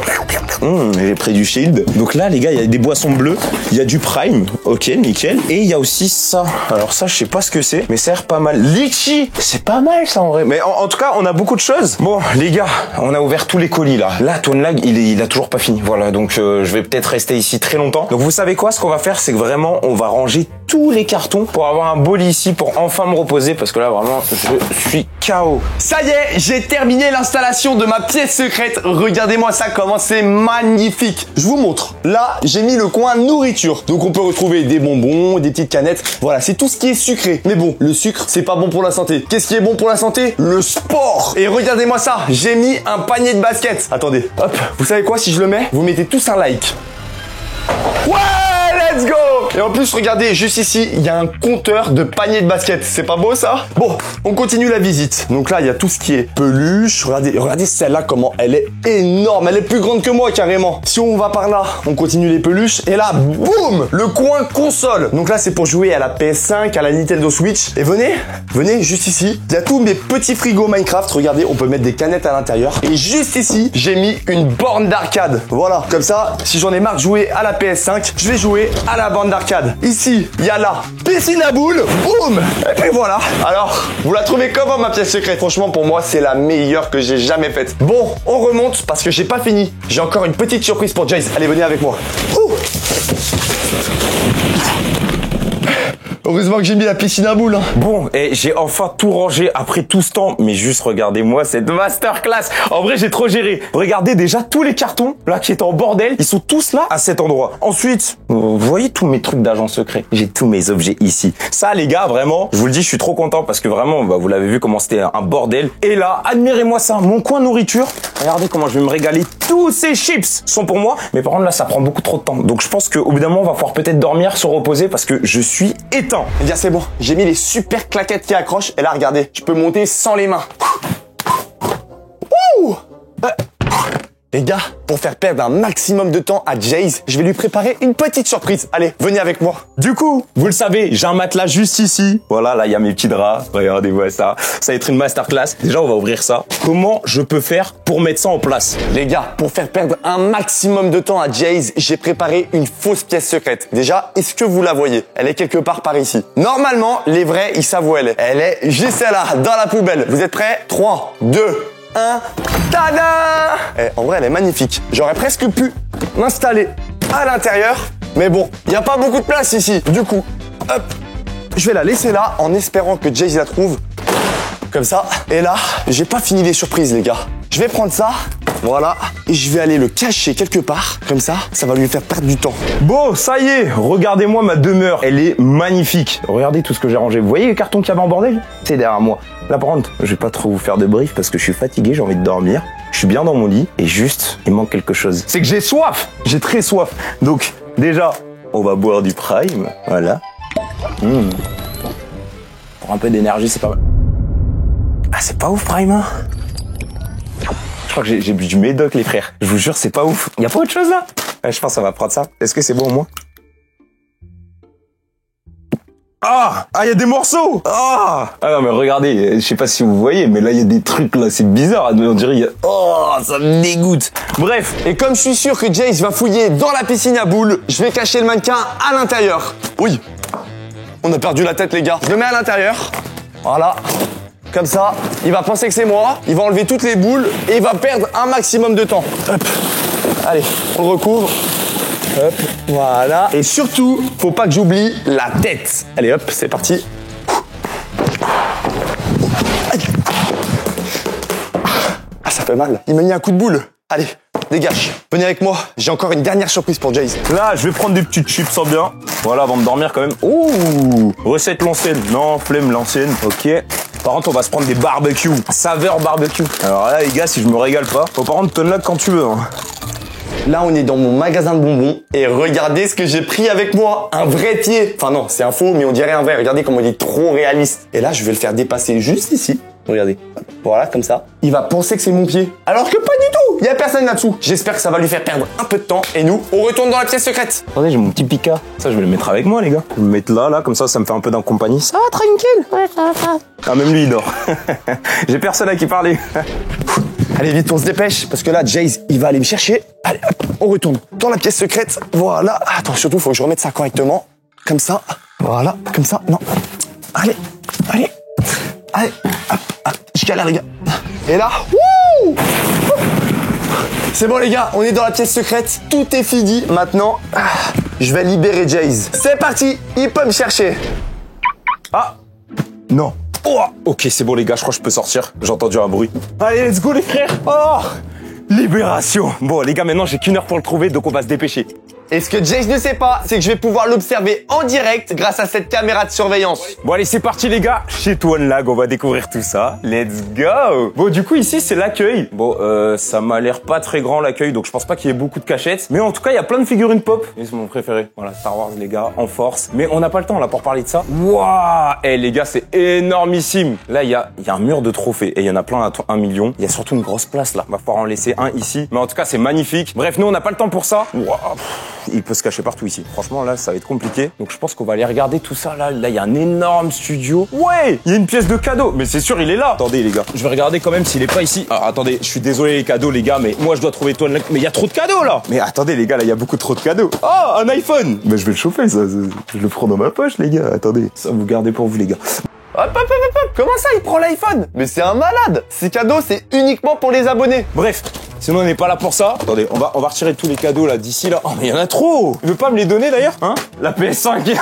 J'ai pris du Shield. Donc là, les gars, il y a des boissons bleues. Il y a du Prime. Ok, nickel. Et il y a aussi ça. Alors ça, je sais pas ce que c'est, mais ça a l'air pas mal. Litchi. C'est pas mal ça en vrai. Mais en tout cas, on a beaucoup de choses. Bon, les gars, on a ouvert tous les colis là. Là, Tonelag, il a toujours pas fini. Voilà, donc je vais peut-être rester ici très longtemps. Donc vous savez quoi, ce qu'on va faire, c'est que vraiment, on va ranger tous les cartons pour avoir un beau lit ici pour enfin me reposer parce que là, vraiment, je suis KO. Ça y est, j'ai terminé l'installation de ma pièce secrète. Regardez-moi ça, comment c'est magnifique. Je vous montre. Là, j'ai mis le coin nourriture. Donc on peut retrouver des bonbons, des petites canettes. Voilà, c'est tout ce qui est sucré. Mais bon, le sucre, c'est pas bon pour la santé. Qu'est-ce qui est bon pour la santé? Le sport. Et regardez-moi ça, j'ai mis un panier de basket. Attendez, hop, vous savez quoi, si je le mets, vous mettez tous un like. Ouais, let's go! Et en plus, regardez, juste ici, il y a un compteur de paniers de basket. C'est pas beau, ça? Bon, on continue la visite. Donc là, il y a tout ce qui est peluche. Regardez celle-là, comment elle est énorme. Elle est plus grande que moi, carrément. Si on va par là, on continue les peluches. Et là, boum! Le coin console. Donc là, c'est pour jouer à la PS5, à la Nintendo Switch. Et venez, juste ici. Il y a tous mes petits frigos Minecraft. Regardez, on peut mettre des canettes à l'intérieur. Et juste ici, j'ai mis une borne d'arcade. Voilà, comme ça, si j'en ai marre de jouer à la PS5, je vais jouer à la borne d'arcade. Ici, il y a la piscine à boules. Boum! Et puis voilà. Alors, vous la trouvez comment ma pièce secrète? Franchement, pour moi, c'est la meilleure que j'ai jamais faite. Bon, on remonte parce que j'ai pas fini. J'ai encore une petite surprise pour Jace. Allez, venez avec moi. Ouh. Heureusement que j'ai mis la piscine à boules. Hein. Bon, et j'ai enfin tout rangé après tout ce temps. Mais juste regardez-moi cette masterclass. En vrai, j'ai trop géré. Regardez déjà tous les cartons là qui étaient en bordel. Ils sont tous là à cet endroit. Ensuite, vous voyez tous mes trucs d'agent secret. J'ai tous mes objets ici. Ça, les gars, vraiment, je vous le dis, je suis trop content parce que vraiment, vous l'avez vu comment c'était un bordel. Et là, admirez-moi ça, mon coin nourriture. Regardez comment je vais me régaler. Tous ces chips sont pour moi. Mais par contre, là, ça prend beaucoup trop de temps. Donc, je pense qu'au bout d'un moment, on va pouvoir peut-être dormir, se reposer parce que je suis éteint. Les gars, c'est bon. J'ai mis les super claquettes qui accrochent. Et là, regardez, je peux monter sans les mains. Ouh! Les gars, pour faire perdre un maximum de temps à Jace, je vais lui préparer une petite surprise. Allez, venez avec moi. Du coup, vous le savez, j'ai un matelas juste ici. Voilà, là, il y a mes petits draps. Regardez-moi ça. Ça va être une masterclass. Déjà, on va ouvrir ça. Comment je peux faire pour mettre ça en place? Les gars, pour faire perdre un maximum de temps à Jace, j'ai préparé une fausse pièce secrète. Déjà, est-ce que vous la voyez? Elle est quelque part par ici. Normalement, les vrais, ils savent où elle est. Elle est juste là, dans la poubelle. Vous êtes prêts? 3, 2, 1, tada! En vrai, elle est magnifique. J'aurais presque pu m'installer à l'intérieur. Mais bon, il n'y a pas beaucoup de place ici. Du coup, hop, je vais la laisser là en espérant que Jace la trouve. Comme ça. Et là, j'ai pas fini les surprises, les gars. Je vais prendre ça, voilà, et je vais aller le cacher quelque part. Comme ça, ça va lui faire perdre du temps. Bon, ça y est, regardez-moi ma demeure. Elle est magnifique. Regardez tout ce que j'ai rangé. Vous voyez les cartons qu'il y avait en bordel? C'est derrière moi. Là, par contre, je vais pas trop vous faire de brief parce que je suis fatigué, j'ai envie de dormir. Je suis bien dans mon lit et juste, il manque quelque chose. C'est que j'ai soif. J'ai très soif. Donc, déjà, on va boire du Prime. Voilà. Pour un peu d'énergie, c'est pas mal. Ah, c'est pas ouf, Prime, hein? Je crois que j'ai bu du Médoc, les frères. Je vous jure, c'est pas ouf. Y a pas autre chose, là? Je pense qu'on va prendre ça. Est-ce que c'est bon, au moins? Ah, il y a des morceaux. Ah non, mais regardez, je sais pas si vous voyez, mais là, il y a des trucs, là, c'est bizarre. On dirait, oh, ça me dégoûte. Bref. Et comme je suis sûr que Jace va fouiller dans la piscine à boules, je vais cacher le mannequin à l'intérieur. Oui. On a perdu la tête, les gars. Je le mets à l'intérieur. Voilà. Comme ça, il va penser que c'est moi, il va enlever toutes les boules et il va perdre un maximum de temps. Hop. Allez, on le recouvre. Hop, voilà. Et surtout, faut pas que j'oublie la tête. Allez, hop, c'est parti. Ah, ça fait mal. Il m'a mis un coup de boule. Allez, dégage. Venez avec moi. J'ai encore une dernière surprise pour Jace. Là, je vais prendre des petites chips sans bien. Voilà, avant de dormir quand même. Ouh, recette l'ancienne. Non, flemme l'ancienne. Ok. Par contre, on va se prendre des barbecues. Saveur barbecue. Alors là, les gars, si je me régale pas, faut par contre tonne là quand tu veux. Hein. Là, on est dans mon magasin de bonbons. Et regardez ce que j'ai pris avec moi. Un vrai pied. Enfin non, c'est un faux, mais on dirait un vrai. Regardez comment il est trop réaliste. Et là, je vais le faire dépasser juste ici. Regardez. Voilà, comme ça. Il va penser que c'est mon pied. Alors que pas du tout. Il y a personne là-dessous. J'espère que ça va lui faire perdre un peu de temps. Et nous, on retourne dans la pièce secrète. Attendez, j'ai mon petit Pika. Ça, je vais le mettre avec moi, les gars. Je vais le mettre là, comme ça me fait un peu d'accompagnie. Ça va, tranquille. Ouais, ça va. Ah, même lui, il dort. J'ai personne à qui parler. Allez, vite, on se dépêche. Parce que là, Jace, il va aller me chercher. Allez, hop, on retourne dans la pièce secrète. Voilà. Attends, surtout, faut que je remette ça correctement. Comme ça. Voilà, comme ça. Non. Allez, allez. Allez, hop, hop. Je galère, les gars. Et là, wouh! C'est bon, les gars, on est dans la pièce secrète. Tout est fini. Maintenant, je vais libérer Jace. C'est parti, il peut me chercher. Ah, non. Oh, ok, c'est bon, les gars, je crois que je peux sortir. J'ai entendu un bruit. Allez, let's go, les frères. Oh, libération. Bon, les gars, maintenant, j'ai qu'1 heure pour le trouver, donc on va se dépêcher. Et ce que Jace ne sait pas, c'est que je vais pouvoir l'observer en direct grâce à cette caméra de surveillance. Bon, allez, c'est parti, les gars. Chez Toon Lag, on va découvrir tout ça. Let's go. Bon, du coup, ici, c'est l'accueil. Bon, ça m'a l'air pas très grand, l'accueil, donc je pense pas qu'il y ait beaucoup de cachettes. Mais en tout cas, il y a plein de figurines pop. Et c'est mon préféré. Voilà, Star Wars, les gars, en force. Mais on n'a pas le temps, là, pour parler de ça. Waouh. Eh, les gars, c'est énormissime. Là, il y a un mur de trophées. Et il y en a plein à 1 million. Il y a surtout une grosse place, là. Va falloir en laisser un ici. Mais en tout cas, c'est magnifique. Bref, nous, on n'a pas le temps pour ça. Waouh. Il peut se cacher partout ici. Franchement, là, ça va être compliqué. Donc, je pense qu'on va aller regarder tout ça. Là, il y a un énorme studio. Ouais, il y a une pièce de cadeau. Mais c'est sûr, il est là. Attendez, les gars. Je vais regarder quand même s'il est pas ici. Alors, attendez, je suis désolé, les cadeaux, les gars, mais moi, je dois trouver Toon Lag. Mais il y a trop de cadeaux, là. Mais attendez, les gars, là, il y a beaucoup trop de cadeaux. Oh, un iPhone. Mais je vais le chauffer, ça. Je le prends dans ma poche, les gars. Attendez. Ça, vous gardez pour vous, les gars. Hop, hop, hop, hop. Comment ça, il prend l'iPhone? Mais c'est un malade. Ces cadeaux, c'est uniquement pour les abonnés. Bref. Sinon, on n'est pas là pour ça. Attendez, on va retirer tous les cadeaux là d'ici là. Oh, mais il y en a trop. Il veut pas me les donner d'ailleurs, hein? La PS5.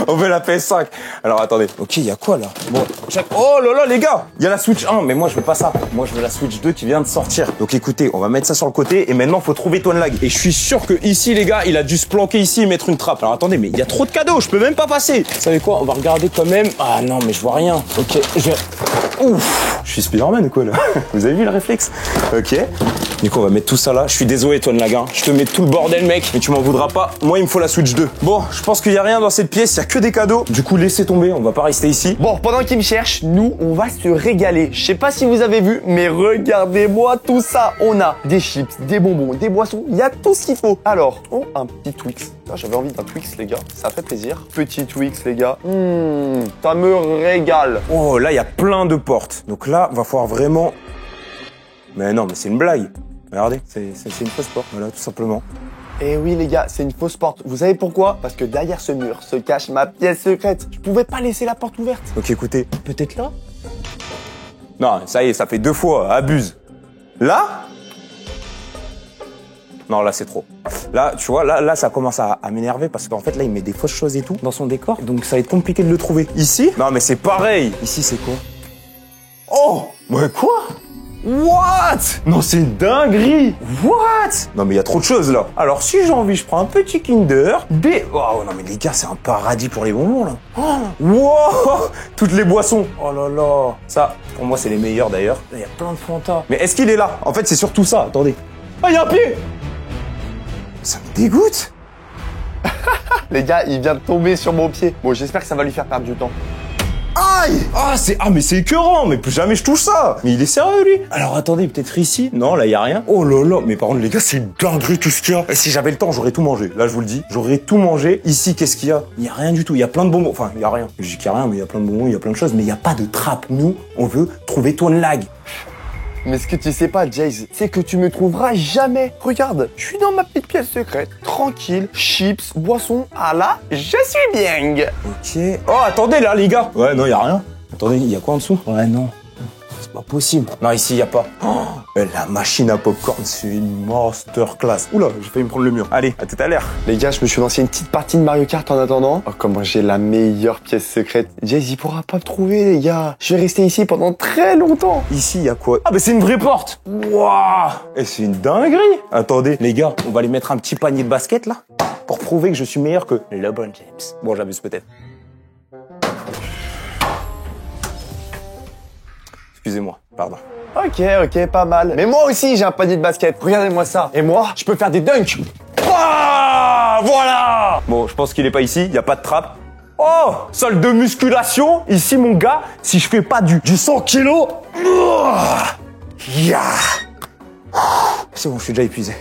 On veut la PS5. Alors attendez. Ok, il y a quoi là? Bon, check. Oh là là, les gars, il y a la Switch 1, mais moi je veux pas ça. Moi je veux la Switch 2 qui vient de sortir. Donc écoutez, on va mettre ça sur le côté et maintenant faut trouver Toon Lag. Et je suis sûr que ici les gars, il a dû se planquer ici et mettre une trappe. Alors attendez, mais il y a trop de cadeaux, je peux même pas passer. Vous savez quoi? On va regarder quand même. Ah non, mais je vois rien. Ok, ouf. Je suis Spider-Man ou quoi là? Vous avez vu le réflexe? Ok. Du coup, on va mettre tout ça là. Je suis désolé, Toon Lag. Je te mets tout le bordel, mec. Mais tu m'en voudras pas. Moi, il me faut la Switch 2. Bon, je pense qu'il y a rien dans cette pièce. Il y a que des cadeaux. Du coup, laissez tomber. On va pas rester ici. Bon, pendant qu'il me cherche, nous, on va se régaler. Je sais pas si vous avez vu, mais regardez-moi tout ça. On a des chips, des bonbons, des boissons. Il y a tout ce qu'il faut. Alors, oh, un petit Twix. J'avais envie d'un Twix, les gars. Ça fait plaisir. Petit Twix, les gars. Ça me régale. Oh, là, il y a plein de portes. Donc là, va falloir vraiment... Mais non, mais c'est une blague. Regardez, c'est une fausse porte. Voilà, tout simplement. Eh oui, les gars, c'est une fausse porte. Vous savez pourquoi? Parce que derrière ce mur se cache ma pièce secrète. Je pouvais pas laisser la porte ouverte. Ok, écoutez. Peut-être là? Non, ça y est, ça fait 2 fois. Abuse. Là? Non, là, c'est trop. Là, tu vois, là, ça commence à m'énerver parce qu'en fait, là, il met des fausses choses et tout dans son décor. Donc, ça va être compliqué de le trouver. Ici? Non, mais c'est pareil. Ici, c'est quoi? Oh! Ouais, quoi? What? Non, c'est une dinguerie. What? Non, mais il y a trop de choses, là. Alors, si j'ai envie, je prends un petit Kinder. Oh, non, mais les gars, c'est un paradis pour les bonbons, là. Oh, wow! Toutes les boissons. Oh là là. Ça, pour moi, c'est les meilleurs, d'ailleurs. Il y a plein de Fanta. Mais est-ce qu'il est là? En fait, c'est surtout ça. Attendez. Ah, il y a un pied! Ça me dégoûte. Les gars, il vient de tomber sur mon pied. Bon, j'espère que ça va lui faire perdre du temps. Aïe! Mais c'est écœurant, mais plus jamais je touche ça. Mais il est sérieux, lui. Alors attendez, peut-être ici? Non, là, il y a rien. Oh là là, mais par contre, les gars, c'est une dinguerie tout ce qu'il y a. Et si j'avais le temps, j'aurais tout mangé. Là, je vous le dis, j'aurais tout mangé. Ici, qu'est-ce qu'il y a? Il y a rien du tout. Il y a plein de bonbons. Enfin, il y a rien. Je dis qu'il y a rien, mais il y a plein de bonbons, il y a plein de choses, mais il y a pas de trappe. Nous, on veut trouver Toon Lag. Mais ce que tu sais pas, Jace, c'est que tu me trouveras jamais. Regarde, je suis dans ma petite pièce secrète, tranquille, chips, boissons. Ah là, je suis bien. Ok. Oh, attendez, là, les gars. Ouais, non, il y a rien. Attendez, il y a quoi en dessous? Ouais, non. C'est pas possible. Non, ici, il y a pas. Oh, La machine à popcorn, c'est une masterclass. Oula, j'ai failli me prendre le mur. Allez, à tout à l'heure. Les gars, je me suis lancé une petite partie de Mario Kart en attendant. Oh, comment j'ai la meilleure pièce secrète. Jayz, il pourra pas me trouver, les gars. Je vais rester ici pendant très longtemps. Ici, il y a quoi? Ah, mais c'est une vraie porte. Waouh. Et c'est une dinguerie. Attendez, les gars, on va aller mettre un petit panier de basket, là, pour prouver que je suis meilleur que LeBron James. Bon, j'abuse peut-être. Excusez-moi, pardon. Ok, pas mal. Mais moi aussi, j'ai un panier de basket. Regardez-moi ça. Et moi, je peux faire des dunks. Ah, voilà. Bon, je pense qu'il est pas ici, il y a pas de trappe. Oh, salle de musculation. Ici, mon gars, si je fais pas du 100 kilos, yeah. C'est bon, je suis déjà épuisé.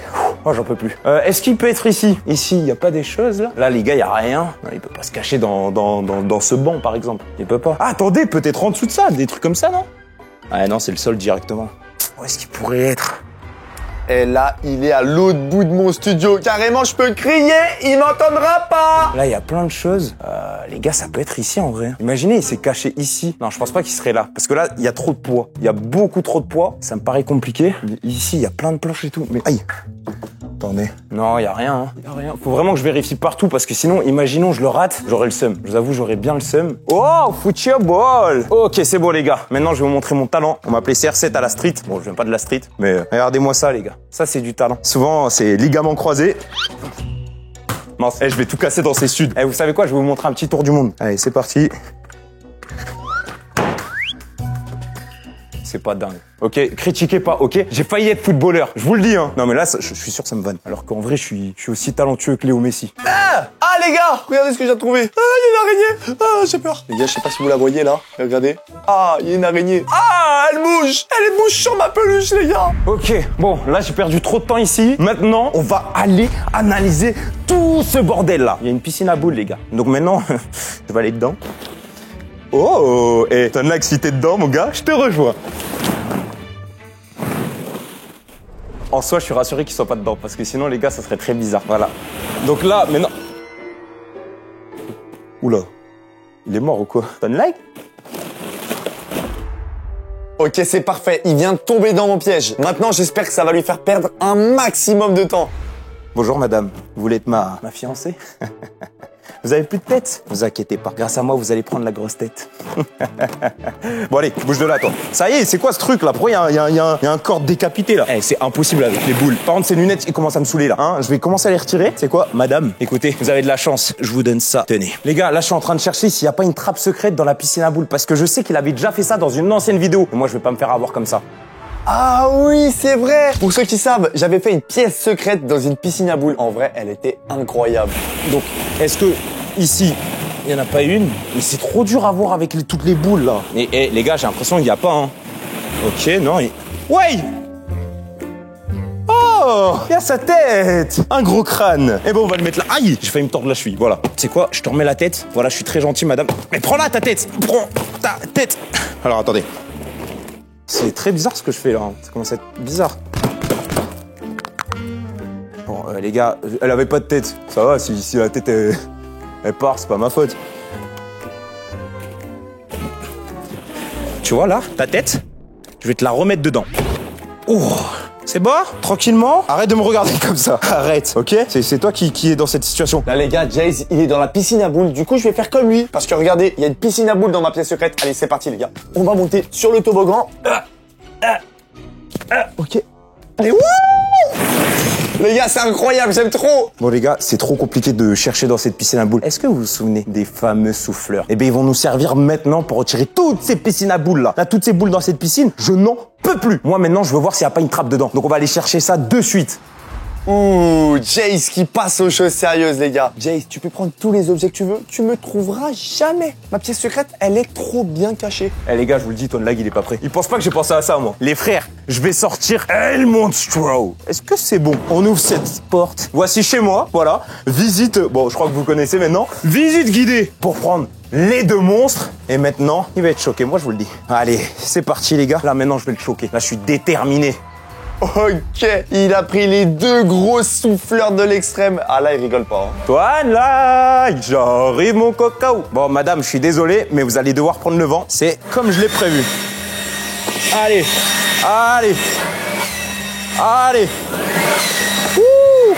Oh, j'en peux plus. Est-ce qu'il peut être ici? Ici, il y a pas des choses, là? Là, les gars, il y a rien. Non, il peut pas se cacher dans ce banc, par exemple. Il peut pas. Ah, attendez, peut-être en dessous de ça, des trucs comme ça, non? Ah non, c'est le sol directement. Où est-ce qu'il pourrait être? Et là, il est à l'autre bout de mon studio. Carrément, je peux crier, il m'entendra pas. Là, il y a plein de choses. Les gars, ça peut être ici, en vrai. Imaginez, il s'est caché ici. Non, je pense pas qu'il serait là. Parce que là, il y a trop de poids. Il y a beaucoup trop de poids. Ça me paraît compliqué. Ici, il y a plein de planches et tout. Mais aïe. Attendez. Non, il y a rien. Hein. Y a rien. Faut vraiment que je vérifie partout parce que sinon, imaginons, je le rate, j'aurais le seum. Je vous avoue, j'aurais bien le seum. Oh, football. Ok, c'est bon, les gars. Maintenant, je vais vous montrer mon talent. On m'appelait CR7 à la street. Bon, je viens pas de la street, mais regardez-moi ça, les gars. Ça, c'est du talent. Souvent, c'est ligaments croisés. Mince, je vais tout casser dans ces studs. Vous savez quoi? Je vais vous montrer un petit tour du monde. Allez, c'est parti. C'est pas dingue. Ok, critiquez pas, ok? J'ai failli être footballeur, je vous le dis, hein. Non mais là, je suis sûr que ça me vanne. Alors qu'en vrai, je suis aussi talentueux que Léo Messi. Ah, les gars, regardez ce que j'ai trouvé. Ah, il y a une araignée. Ah, j'ai peur. Les gars, je sais pas si vous la voyez là. Regardez. Ah, il y a une araignée. Ah, elle bouge. Elle bouge sur ma peluche, les gars. Ok, bon, là, j'ai perdu trop de temps ici. Maintenant, on va aller analyser tout ce bordel là. Il y a une piscine à boules, les gars. Donc maintenant, je vais aller dedans. Oh, et t'en as que si t'es dedans, mon gars, je te rejoins. En soi, je suis rassuré qu'ils soient pas dedans, parce que sinon, les gars, ça serait très bizarre. Voilà. Donc là, maintenant... Oula. Il est mort ou quoi? T'as une like? Ok, c'est parfait. Il vient de tomber dans mon piège. Maintenant, j'espère que ça va lui faire perdre un maximum de temps. Bonjour, madame. Vous voulez être ma fiancée? Vous avez plus de tête? Vous inquiétez pas. Grâce à moi, vous allez prendre la grosse tête. Bon, allez, bouge de là, toi. Ça y est, c'est quoi ce truc, là? Pourquoi il y a un corps décapité, là? C'est impossible avec les boules. Par contre, ces lunettes, ils commencent à me saouler, là. Hein, je vais commencer à les retirer. C'est quoi? Madame, écoutez, vous avez de la chance. Je vous donne ça. Tenez. Les gars, là, je suis en train de chercher s'il n'y a pas une trappe secrète dans la piscine à boules. Parce que je sais qu'il avait déjà fait ça dans une ancienne vidéo. Mais moi, je vais pas me faire avoir comme ça. Ah oui, c'est vrai. Pour ceux qui savent, j'avais fait une pièce secrète dans une piscine à boules. En vrai, elle était incroyable. Donc, est-ce que ici, il n'y en a pas une? Mais c'est trop dur à voir avec toutes les boules, là. Et les gars, j'ai l'impression qu'il n'y a pas, hein. Ok, non, Ouais! Oh! Il y a sa tête! Un gros crâne! Eh ben, on va le mettre là. Aïe! J'ai failli me tordre la cheville, voilà. Tu sais quoi? Je te remets la tête. Voilà, je suis très gentil, madame. Mais prends-la, ta tête! Prends ta tête! Alors, attendez. C'est très bizarre ce que je fais, là. Ça commence à être bizarre. Bon, les gars, elle avait pas de tête. Ça va, si la tête, elle part, c'est pas ma faute. Tu vois, là, ta tête, je vais te la remettre dedans. Oh, c'est bon? Tranquillement? Arrête de me regarder comme ça. Arrête, ok? C'est toi qui est dans cette situation. Là, les gars, Jayz, il est dans la piscine à boules. Du coup, je vais faire comme lui. Parce que regardez, il y a une piscine à boules dans ma pièce secrète. Allez, c'est parti, les gars. On va monter sur le toboggan. Ok. Allez, wouh! Les gars, c'est incroyable, j'aime trop. Bon les gars, c'est trop compliqué de chercher dans cette piscine à boules. Est-ce que vous vous souvenez des fameux souffleurs? Eh bien, ils vont nous servir maintenant pour retirer toutes ces piscines à boules là. Là, toutes ces boules dans cette piscine, je n'en peux plus. Moi maintenant, je veux voir s'il n'y a pas une trappe dedans. Donc on va aller chercher ça de suite. Ouh, Jayz qui passe aux choses sérieuses, les gars. Jayz, tu peux prendre tous les objets que tu veux, tu me trouveras jamais. Ma pièce secrète, elle est trop bien cachée. Eh les gars, je vous le dis, Ton Lag, il est pas prêt. Il pense pas que j'ai pensé à ça, moi. Les frères, je vais sortir El Monstro. Est-ce que c'est bon? On ouvre cette porte. Voici chez moi, voilà. Visite, bon, je crois que vous connaissez maintenant. Visite guidée pour prendre les deux monstres. Et maintenant, il va être choqué, moi je vous le dis. Allez, c'est parti les gars. Là maintenant, je vais le choquer. Là, je suis déterminé. Ok, il a pris les deux gros souffleurs de l'extrême. Ah là, il rigole pas. Hein. Toi là, j'arrive mon cacao. Bon, madame, je suis désolé, mais vous allez devoir prendre le vent. C'est comme je l'ai prévu. Allez, allez. Allez. Ouh.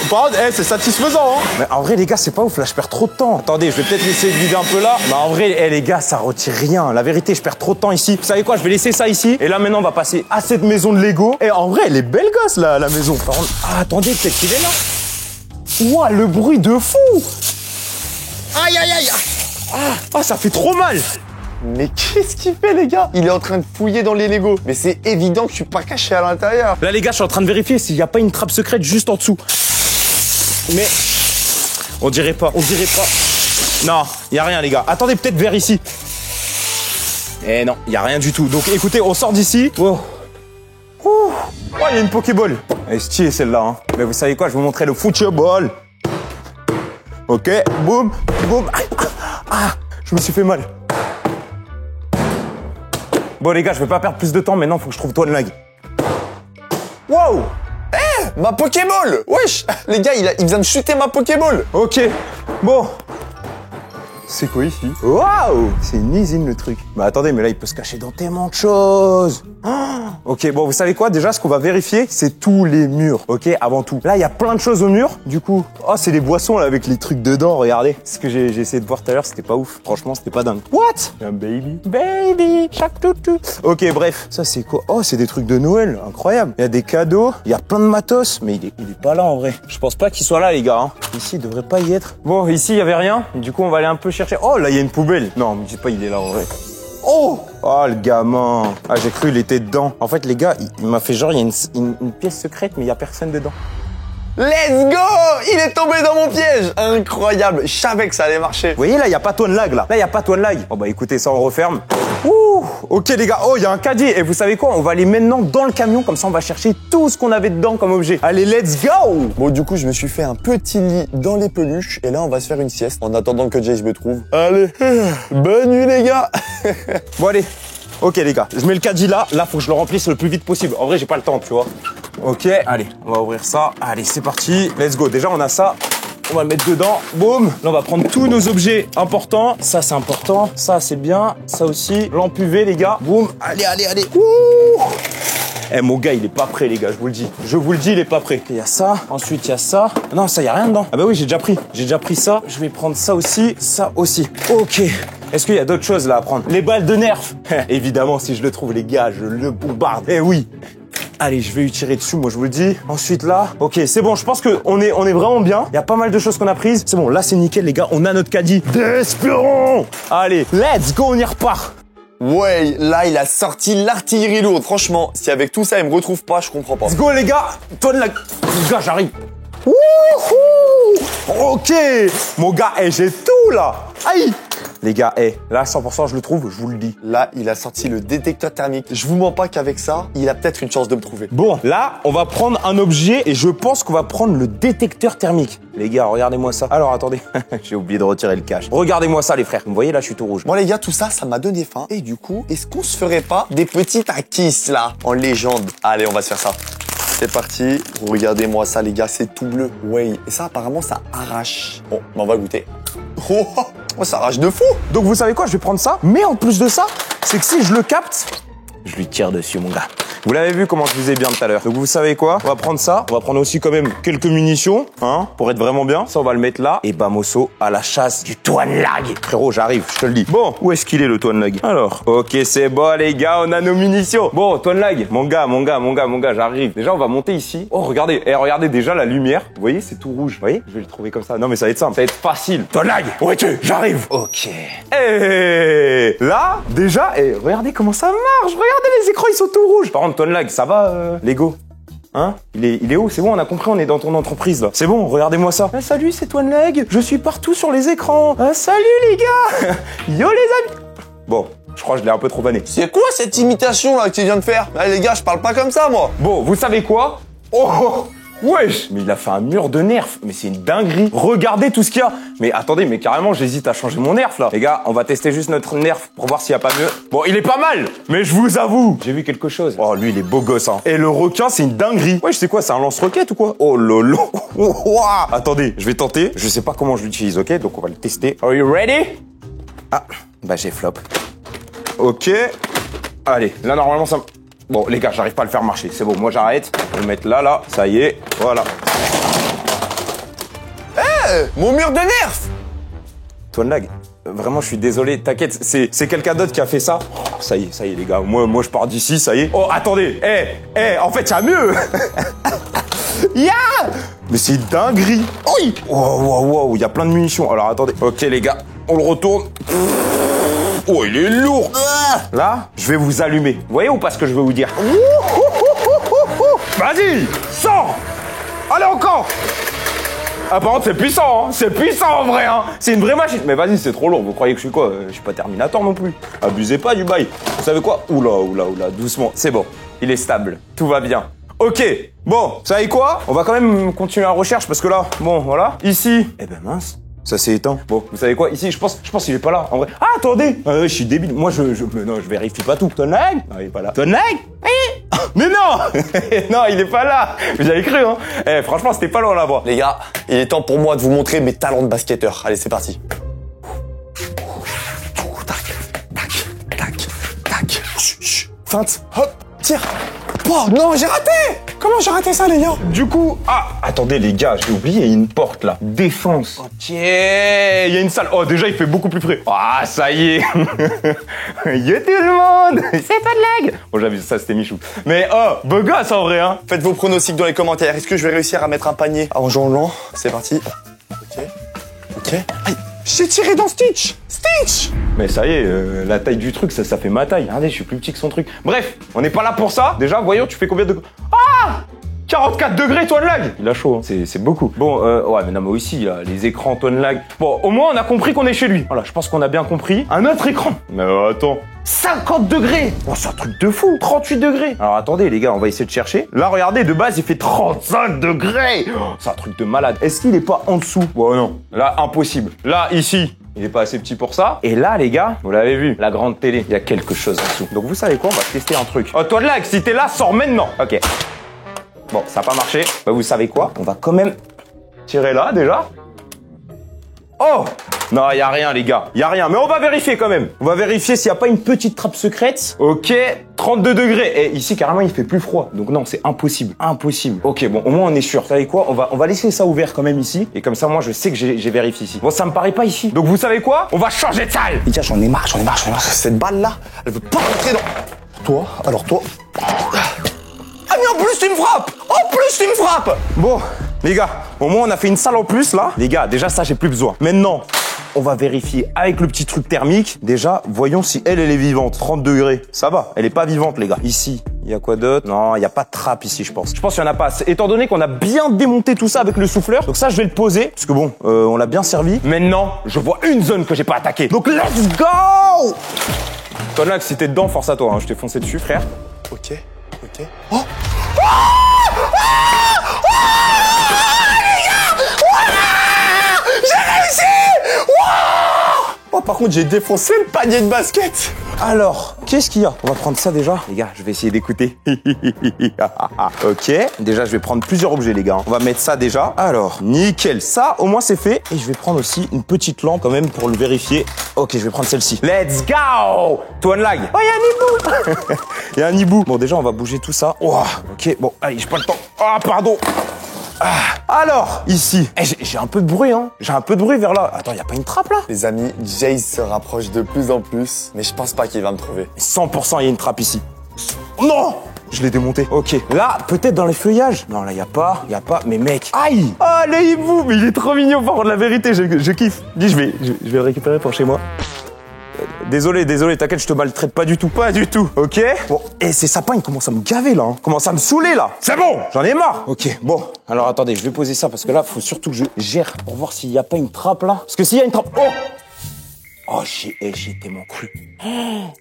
Par contre, c'est satisfaisant, hein. Mais en vrai, les gars, c'est pas ouf. Là, je perds trop de temps. Attendez, je vais peut-être essayer de vider un peu là. Mais en vrai, les gars, ça retire rien. La vérité, je perds trop de temps ici. Vous savez quoi? Je vais laisser ça ici. Et là, maintenant, on va passer à cette maison de Lego. Et en vrai, elle est belle gosse, là, la maison. Par contre, attendez, peut-être qu'il est là. Ouah, le bruit de fou. Aïe, aïe, aïe. Ça fait trop mal. Mais qu'est-ce qu'il fait, les gars? Il est en train de fouiller dans les Lego. Mais c'est évident que je suis pas caché à l'intérieur. Là, les gars, je suis en train de vérifier s'il n'y a pas une trappe secrète juste en dessous. Mais on dirait pas. Non, il y a rien, les gars. Attendez, peut-être vers ici. Eh non, il y a rien du tout. Donc, écoutez, on sort d'ici. Oh, il y a une Pokéball. Elle est stylée, celle-là. Hein. Mais vous savez quoi? Je vais vous montrer le football. Ok, boum, boum. Je me suis fait mal. Bon, les gars, je vais pas perdre plus de temps. Maintenant, faut que je trouve Toadlag. Wow! Ma Pokéball! Wesh! Les gars, il vient de shooter ma Pokéball! Ok, bon. C'est quoi ici? Waouh! C'est une usine le truc. Mais attendez, mais là il peut se cacher dans tellement de choses. Ok, bon, vous savez quoi? Déjà, ce qu'on va vérifier, c'est tous les murs. Ok, avant tout. Là, il y a plein de choses au mur. Du coup, c'est les boissons là avec les trucs dedans. Regardez. Ce que j'ai essayé de voir tout à l'heure, c'était pas ouf. Franchement, c'était pas dingue. What? Un baby, chaque toutou. Ok, bref. Ça, c'est quoi? Oh, c'est des trucs de Noël. Incroyable. Il y a des cadeaux. Il y a plein de matos. Mais il est pas là en vrai. Je pense pas qu'il soit là, les gars. Hein. Ici, il devrait pas y être. Bon, ici, il y avait rien. Du coup, on va aller un peu chercher. Oh, là, il y a une poubelle. Non, me dites pas, il est là en vrai. Oh, le gamin. J'ai cru il était dedans. En fait, les gars, il m'a fait genre, il y a une pièce secrète, mais il y a personne dedans. Let's go! Il est tombé dans mon piège! Incroyable! Je savais que ça allait marcher. Vous voyez, là, il n'y a pas Toadlag, là. Là, il n'y a pas Toadlag. Oh, bah, écoutez, ça, on referme. Ouh! Ok, les gars. Oh, il y a un caddie. Et vous savez quoi? On va aller maintenant dans le camion. Comme ça, on va chercher tout ce qu'on avait dedans comme objet. Allez, let's go! Bon, du coup, je me suis fait un petit lit dans les peluches. Et là, on va se faire une sieste en attendant que Jace me trouve. Allez, bonne nuit, les gars! Bon, allez. Ok, les gars. Je mets le caddie là. Là, faut que je le remplisse le plus vite possible. En vrai, j'ai pas le temps, tu vois. Ok, allez. On va ouvrir ça. Allez, c'est parti. Let's go. Déjà, on a ça. On va le mettre dedans. Boum. Là, on va prendre tous nos objets importants. Ça, c'est important. Ça, c'est bien. Ça aussi. Lampe UV, les gars. Boum. Allez. Ouh. Mon gars, il est pas prêt, les gars, je vous le dis. Je vous le dis, il est pas prêt. Il y a ça. Ensuite, il y a ça. Non, ça, il y a rien dedans. Ah bah oui, j'ai déjà pris. J'ai déjà pris ça. Je vais prendre ça aussi. Ça aussi. Ok. Est-ce qu'il y a d'autres choses là à prendre? Les balles de nerf. Évidemment, si je le trouve, les gars, je le bombarde. Eh oui. Allez, je vais lui tirer dessus, moi je vous le dis. Ensuite là, ok, c'est bon, je pense qu'on est vraiment bien. Il y a pas mal de choses qu'on a prises. C'est bon, là c'est nickel les gars, on a notre caddie. D'Espérons. Allez, let's go, on y repart. Ouais, là il a sorti l'artillerie lourde. Franchement, si avec tout ça il me retrouve pas, je comprends pas. Let's go les gars. Toi les gars, j'arrive. Wouhou. Ok, mon gars, j'ai tout là. Aïe. Les gars, là, 100%, je le trouve, je vous le dis. Là, il a sorti le détecteur thermique. Je vous mens pas qu'avec ça, il a peut-être une chance de me trouver. Bon, là, on va prendre un objet et je pense qu'on va prendre le détecteur thermique. Les gars, regardez-moi ça. Alors, attendez. J'ai oublié de retirer le cache. Regardez-moi ça, les frères. Vous voyez, là, je suis tout rouge. Bon, les gars, tout ça, ça m'a donné faim. Et du coup, est-ce qu'on se ferait pas des petits takis, là, en légende? Allez, on va se faire ça. C'est parti. Regardez-moi ça, les gars, c'est tout bleu. Ouais, et ça, apparemment, ça arrache. Bon, on va goûter. Oh, ça arrache de fou. Donc, vous savez quoi? Je vais prendre ça. Mais en plus de ça, c'est que si je le capte, je lui tire dessus, mon gars. Vous l'avez vu comment je faisais bien tout à l'heure. Donc, vous savez quoi? On va prendre ça. On va prendre aussi quand même quelques munitions, hein, pour être vraiment bien. Ça, on va le mettre là. Et Bamoso à la chasse du Toadlag. Frérot, j'arrive, je te le dis. Bon, où est-ce qu'il est, le Toadlag? Alors, ok, c'est bon, les gars, on a nos munitions. Bon, Toadlag, mon gars, j'arrive. Déjà, on va monter ici. Oh, regardez. Regardez déjà la lumière. Vous voyez, c'est tout rouge. Vous voyez? Je vais le trouver comme ça. Non, mais ça va être simple. Ça va être facile. Toadlag, où es-tu? J'arrive. Ok. Et là, déjà, regardez comment ça marche. Regardez, les écrans, ils sont tout rouges. Par contre, Toadlag, ça va, Lego? Hein? Il est où? C'est bon, on a compris, on est dans ton entreprise, là. C'est bon, regardez-moi ça. Salut, c'est Toadlag. Je suis partout sur les écrans. Salut, les gars. Yo, les amis. Bon, je crois que je l'ai un peu trop vanné. C'est quoi cette imitation, là, que tu viens de faire? Les gars, je parle pas comme ça, moi. Bon, vous savez quoi? Oh, wesh! Mais il a fait un mur de nerfs. Mais c'est une dinguerie. Regardez tout ce qu'il y a. Mais attendez, mais carrément, j'hésite à changer mon nerf, là. Les gars, on va tester juste notre nerf pour voir s'il y a pas mieux. Bon, il est pas mal. Mais je vous avoue, j'ai vu quelque chose. Oh, lui, il est beau gosse, hein. Et le requin, c'est une dinguerie. Wesh, c'est quoi? C'est un lance-roquette ou quoi? Oh lolo. Attendez, je vais tenter. Je sais pas comment je l'utilise, ok? Donc, on va le tester. Are you ready? Ah, bah, j'ai flop. Ok. Allez, là, normalement, ça... Bon, les gars, j'arrive pas à le faire marcher. C'est bon, moi j'arrête. Je vais le mettre là, ça y est. Voilà. Mon mur de nerf! Tonelag, vraiment, je suis désolé. T'inquiète, c'est quelqu'un d'autre qui a fait ça. Oh, ça y est, les gars. Moi, je pars d'ici, ça y est. Oh, attendez. En fait, il y a mieux. Mais c'est une dinguerie. Oui. Wow, il y a plein de munitions. Alors, attendez. Ok, les gars, on le retourne. Oh, il est lourd. Là, je vais vous allumer. Vous voyez ou pas ce que je veux vous dire? Vas-y, sors. Allez, encore. Ah, par contre, c'est puissant, hein. C'est puissant en vrai, hein. C'est une vraie machine. Mais vas-y, c'est trop lourd. Vous croyez que je suis quoi? Je suis pas Terminator non plus. Abusez pas du bail. Vous savez quoi? Oula, doucement. C'est bon. Il est stable. Tout va bien. Ok. Bon, vous savez quoi? On va quand même continuer la recherche parce que là, bon, voilà. Ici. Eh ben mince. Ça s'est éteint. Bon, vous savez quoi? Ici, je pense qu'il est pas là, en vrai. Ah, attendez! Je suis débile. Moi, non, je vérifie pas tout. Tonelag? Non, il est pas là. Tonelag? Oui! Mais non! Non, il est pas là! Vous avez cru, hein? Franchement, c'était pas loin là-bas. Les gars, il est temps pour moi de vous montrer mes talents de basketteur. Allez, c'est parti. Tac. Chut. Feinte. Hop. Tire. Oh non, j'ai raté! Comment j'ai raté ça, les gars? Du coup, attendez les gars, j'ai oublié, il y a une porte là. Défense. Ok, il y a une salle. Oh, déjà, il fait beaucoup plus frais. Ah, ça y est. Yo tout le monde, c'est pas de lag. Bon, j'avais ça, c'était Michou. Mais beau gosse en vrai, hein. Faites vos pronostics dans les commentaires. Est-ce que je vais réussir à mettre un panier en jonglant? C'est parti. Ok. Aïe, j'ai tiré dans Stitch. Mais ça y est, la taille du truc, ça fait ma taille. Regardez, je suis plus petit que son truc. Bref, on n'est pas là pour ça. Déjà, voyons, tu fais combien de... 44 degrés, Tonelag. Il a chaud, hein. C'est beaucoup. Bon, ouais, mais non, mais aussi, là, les écrans Tonelag. Bon, au moins, on a compris qu'on est chez lui. Voilà, je pense qu'on a bien compris. Un autre écran. Mais attends. 50 degrés. Oh, c'est un truc de fou. 38 degrés. Alors, attendez, les gars, on va essayer de chercher. Là, regardez, de base, il fait 35 degrés. Oh, c'est un truc de malade. Est-ce qu'il est pas en dessous? Bon, non. Là, impossible. Là, ici. Il est pas assez petit pour ça. Et là, les gars, vous l'avez vu, la grande télé, il y a quelque chose en dessous. Donc, vous savez quoi? On va tester un truc. Oh, Tonelag, si t'es là, sors maintenant. Ok. Bon, ça n'a pas marché. Bah, vous savez quoi? On va quand même tirer là, déjà. Oh! Non, il n'y a rien, les gars. Il n'y a rien. Mais on va vérifier quand même. On va vérifier s'il n'y a pas une petite trappe secrète. Ok, 32 degrés. Et ici, carrément, il fait plus froid. Donc non, c'est impossible. Impossible. Ok, bon, au moins, on est sûr. Vous savez quoi? On va laisser ça ouvert quand même ici. Et comme ça, moi, je sais que j'ai vérifié ici. Bon, ça me paraît pas ici. Donc, vous savez quoi? On va changer de salle. Les gars, j'en ai marre. Cette balle-là, elle veut pas rentrer dans... Toi, alors toi... Ah, mais en plus, tu me frappes! Bon, les gars, au moins, on a fait une salle en plus, là. Les gars, déjà, ça, j'ai plus besoin. Maintenant... on va vérifier avec le petit truc thermique. Déjà, voyons si elle est vivante. 30 degrés. Ça va, elle est pas vivante, les gars. Ici, il y a quoi d'autre? Non, il y a pas de trappe ici, je pense. Je pense qu'il y en a pas. Étant donné qu'on a bien démonté tout ça avec le souffleur. Donc ça, je vais le poser. Parce que bon, on l'a bien servi. Maintenant, je vois une zone que j'ai pas attaquée. Donc, let's go! Tonelag, si t'es dedans, force à toi. Hein. Je t'ai foncé dessus, frère. Ok. Oh! Oh, par contre, j'ai défoncé le panier de basket. Alors, qu'est-ce qu'il y a? On va prendre ça déjà. Les gars, je vais essayer d'écouter. Ok, déjà, je vais prendre plusieurs objets, les gars. On va mettre ça déjà. Alors, nickel. Ça, au moins, c'est fait. Et je vais prendre aussi une petite lampe quand même pour le vérifier. Ok, je vais prendre celle-ci. Let's go! Tonelag. Oh, il y a un hibou. Il y a un hibou. Bon, déjà, on va bouger tout ça. Oh, ok, bon, allez, j'ai pas le temps. Ah, pardon. Alors, ici, j'ai un peu de bruit, hein. J'ai un peu de bruit vers là. Attends, y a pas une trappe là? Les amis, Jace se rapproche de plus en plus, mais je pense pas qu'il va me trouver. 100%, il y a une trappe ici. Non! Je l'ai démonté. Ok. Là, peut-être dans les feuillages. Non, là, y a pas. Mais mec. Aïe! Ah, le hibou! Mais il est trop mignon, par contre, la vérité, je kiffe. Dis, je vais le récupérer pour chez moi. Désolé, t'inquiète, je te maltraite pas du tout. Ok? Bon, et ces sapins, ils commencent à me gaver, là. Commencent à me saouler, là. C'est bon! J'en ai marre! Ok, bon. Alors, attendez, je vais poser ça, parce que là, faut surtout que je gère pour voir s'il y a pas une trappe, là. Parce que s'il y a une trappe... Oh, j'ai tellement cru.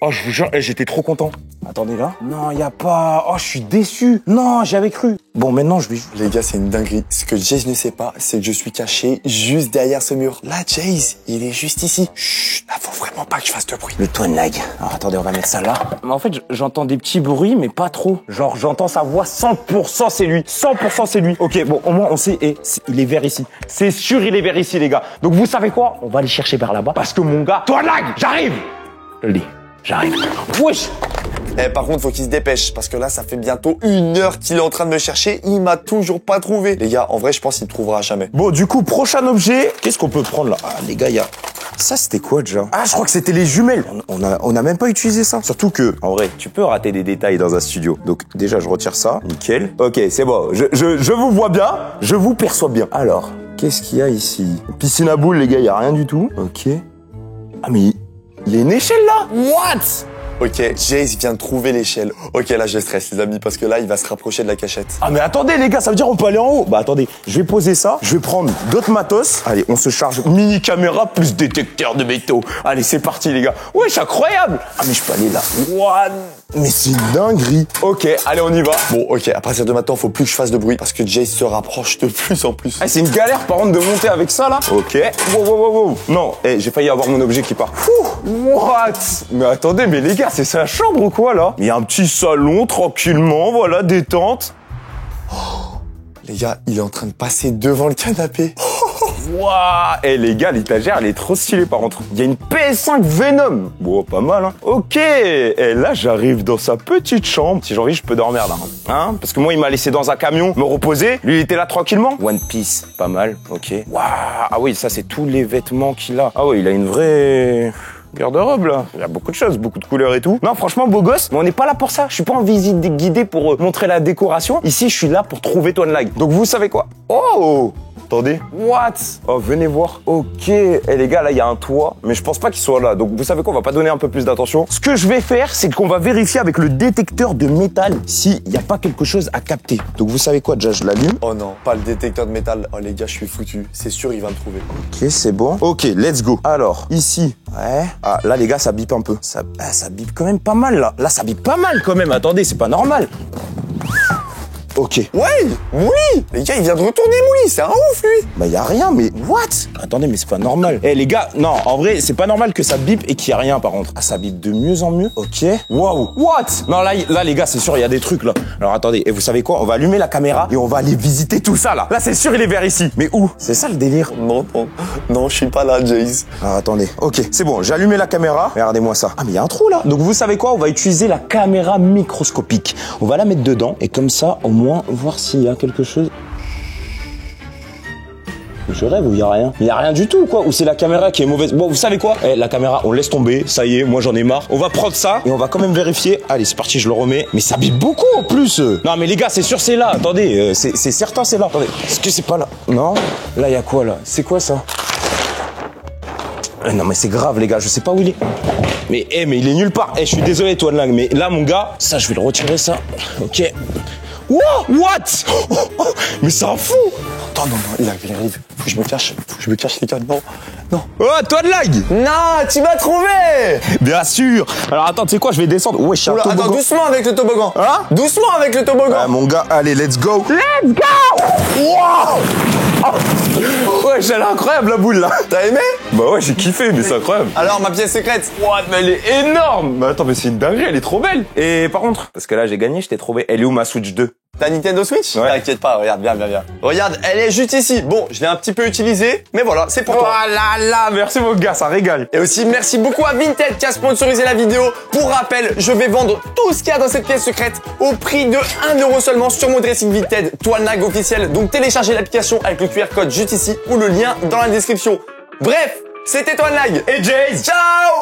Oh, je vous jure, j'étais trop content. Attendez, là. Non, y a pas... Oh, je suis déçu. Non, j'avais cru. Bon, maintenant, je vais... Les gars, c'est une dinguerie. Ce que Jace ne sait pas, c'est que je suis caché juste derrière ce mur. Là, Jace, il est juste ici. Chut, là, faut vraiment pas que je fasse de bruit. Le Tonelag. Alors, attendez, on va mettre ça là. Mais en fait, j'entends des petits bruits, mais pas trop. Genre, j'entends sa voix, 100% c'est lui. 100% c'est lui. Ok, bon, au moins, on sait, il est vers ici. C'est sûr, il est vers ici, les gars. Donc, vous savez quoi? On va aller chercher vers là-bas. Parce que mon gars... Tonelag, j'arrive! J'arrive. Wesh! Eh, par contre, faut qu'il se dépêche, parce que là, ça fait bientôt 1 heure qu'il est en train de me chercher. Il m'a toujours pas trouvé. Les gars, en vrai, je pense qu'il me trouvera jamais. Bon, du coup, prochain objet. Qu'est-ce qu'on peut prendre là? Ah, les gars, il y a... Ça, c'était quoi déjà? Ah, je crois que c'était les jumelles. On a même pas utilisé ça. Surtout que, en vrai, tu peux rater des détails dans un studio. Donc, déjà, je retire ça. Nickel. Ok, c'est bon. Je vous vois bien. Je vous perçois bien. Alors, qu'est-ce qu'il y a ici? Piscine à boules, les gars, il y a rien du tout. Ok. Ah, mais il y a une échelle là. What? Ok, Jace vient de trouver l'échelle. Ok, là, je stresse, les amis, parce que là, il va se rapprocher de la cachette. Ah mais attendez les gars, ça veut dire on peut aller en haut. Bah attendez, je vais poser ça, je vais prendre d'autres matos. Allez, on se charge. Mini caméra plus détecteur de métaux. Allez, c'est parti les gars. Ouais, c'est incroyable. Ah mais je peux aller là. What? Mais c'est une dinguerie. Ok, allez, on y va. Bon, ok, à partir de maintenant, faut plus que je fasse de bruit, parce que Jace se rapproche de plus en plus. Ah, c'est une galère par contre de monter avec ça là. Ok. Wow. Non, j'ai failli avoir mon objet qui part. What? Mais attendez, mais les gars, c'est sa chambre ou quoi là? Il y a un petit salon tranquillement, voilà, détente. Les gars, il est en train de passer devant le canapé. Waouh! Eh les gars, l'étagère, elle est trop stylée par contre. Il y a une PS5 Venom. Bon, pas mal, hein. Ok. Et là, j'arrive dans sa petite chambre. Si j'ai envie, je peux dormir là. Hein? Parce que moi, il m'a laissé dans un camion me reposer. Lui, il était là tranquillement. One Piece, pas mal. Ok. Waouh! Ah oui, ça, c'est tous les vêtements qu'il a. Ah oui, il a une vraie... garde-robe là, il y a beaucoup de choses, beaucoup de couleurs et tout. Non franchement beau gosse, mais on n'est pas là pour ça. Je suis pas en visite guidée pour montrer la décoration. Ici je suis là pour trouver Tonelag. Donc vous savez quoi? Oh! Attendez. What? Oh, venez voir. Ok. Et les gars, là, il y a un toit, mais je pense pas qu'il soit là. Donc, vous savez quoi? On va pas donner un peu plus d'attention. Ce que je vais faire, c'est qu'on va vérifier avec le détecteur de métal s'il n'y a pas quelque chose à capter. Donc, vous savez quoi? Déjà, je l'allume. Oh non, pas le détecteur de métal. Oh les gars, je suis foutu. C'est sûr, il va me trouver. Ok, c'est bon. Ok, let's go. Alors, ici. Ouais. Ah, là, les gars, ça bip un peu. Ça bip quand même pas mal, là. Là, ça bip pas mal quand même. Attendez, c'est pas normal. Ok. Ouais, Mouli. Les gars, il vient de retourner Mouli, c'est un ouf lui. Bah y a rien, mais what? Attendez, mais c'est pas normal. Eh les gars, non, en vrai, c'est pas normal que ça bip et qu'il y a rien par contre. Ah, ça bip de mieux en mieux. Ok. Waouh. What? Non, là les gars, c'est sûr, il y a des trucs là. Alors attendez, et vous savez quoi? On va allumer la caméra et on va aller visiter tout ça là. Là, c'est sûr, il est vers ici. Mais où? C'est ça le délire. Non, je suis pas là, Jace. Alors attendez. Ok, c'est bon, j'ai allumé la caméra. Regardez-moi ça. Ah, mais il y a un trou là. Donc vous savez quoi? On va utiliser la caméra microscopique. On va la mettre dedans et comme ça, au moins, voir s'il y a quelque chose. Je rêve ou il y a rien? Il y a rien du tout quoi? Ou c'est la caméra qui est mauvaise? Bon, vous savez quoi? La caméra, on laisse tomber. Ça y est, moi j'en ai marre. On va prendre ça et on va quand même vérifier. Allez, c'est parti, je le remets. Mais ça bip beaucoup en plus. Non mais les gars, c'est sûr c'est là. Attendez, c'est certain c'est là. Attendez, est-ce que c'est pas là? Non. Là il y a quoi là? C'est quoi ça? Non mais c'est grave les gars, je sais pas où il est. Mais mais il est nulle part. Je suis désolé toi Lang, mais là mon gars, ça je vais le retirer ça. Ok. Wow, what? Mais c'est un fou. Attends, non, il arrive. Faut que je me cache. Les gars. Non. Oh, toi de lag. Non, tu m'as trouvé. Bien sûr. Alors attends, tu sais quoi, je vais descendre. Ouais, je attends, doucement avec le toboggan. Hein? Doucement avec le toboggan. Ah, mon gars, allez, let's go. Let's go. Wow. Oh. Ouais, elle est incroyable la boule là. T'as aimé? Bah ouais, j'ai kiffé, mais c'est incroyable. Alors, ma pièce secrète. What? Mais elle est énorme. Mais attends, mais c'est une dinguerie, elle est trop belle. Et par contre, parce que là j'ai gagné, je t'ai trouvé. Elle est où ma Switch 2? Ta Nintendo Switch? Ouais. T'inquiète pas, regarde, viens. Regarde, elle est juste ici. Bon, je l'ai un petit peu utilisée, mais voilà, c'est pour toi. Voilà, merci mon gars, ça régale. Et aussi, merci beaucoup à Vinted qui a sponsorisé la vidéo. Pour rappel, je vais vendre tout ce qu'il y a dans cette pièce secrète au prix de 1€ seulement sur mon dressing Vinted, Tonelag officiel. Donc téléchargez l'application avec le QR code juste ici ou le lien dans la description. Bref, c'était Tonelag et Jace. Ciao!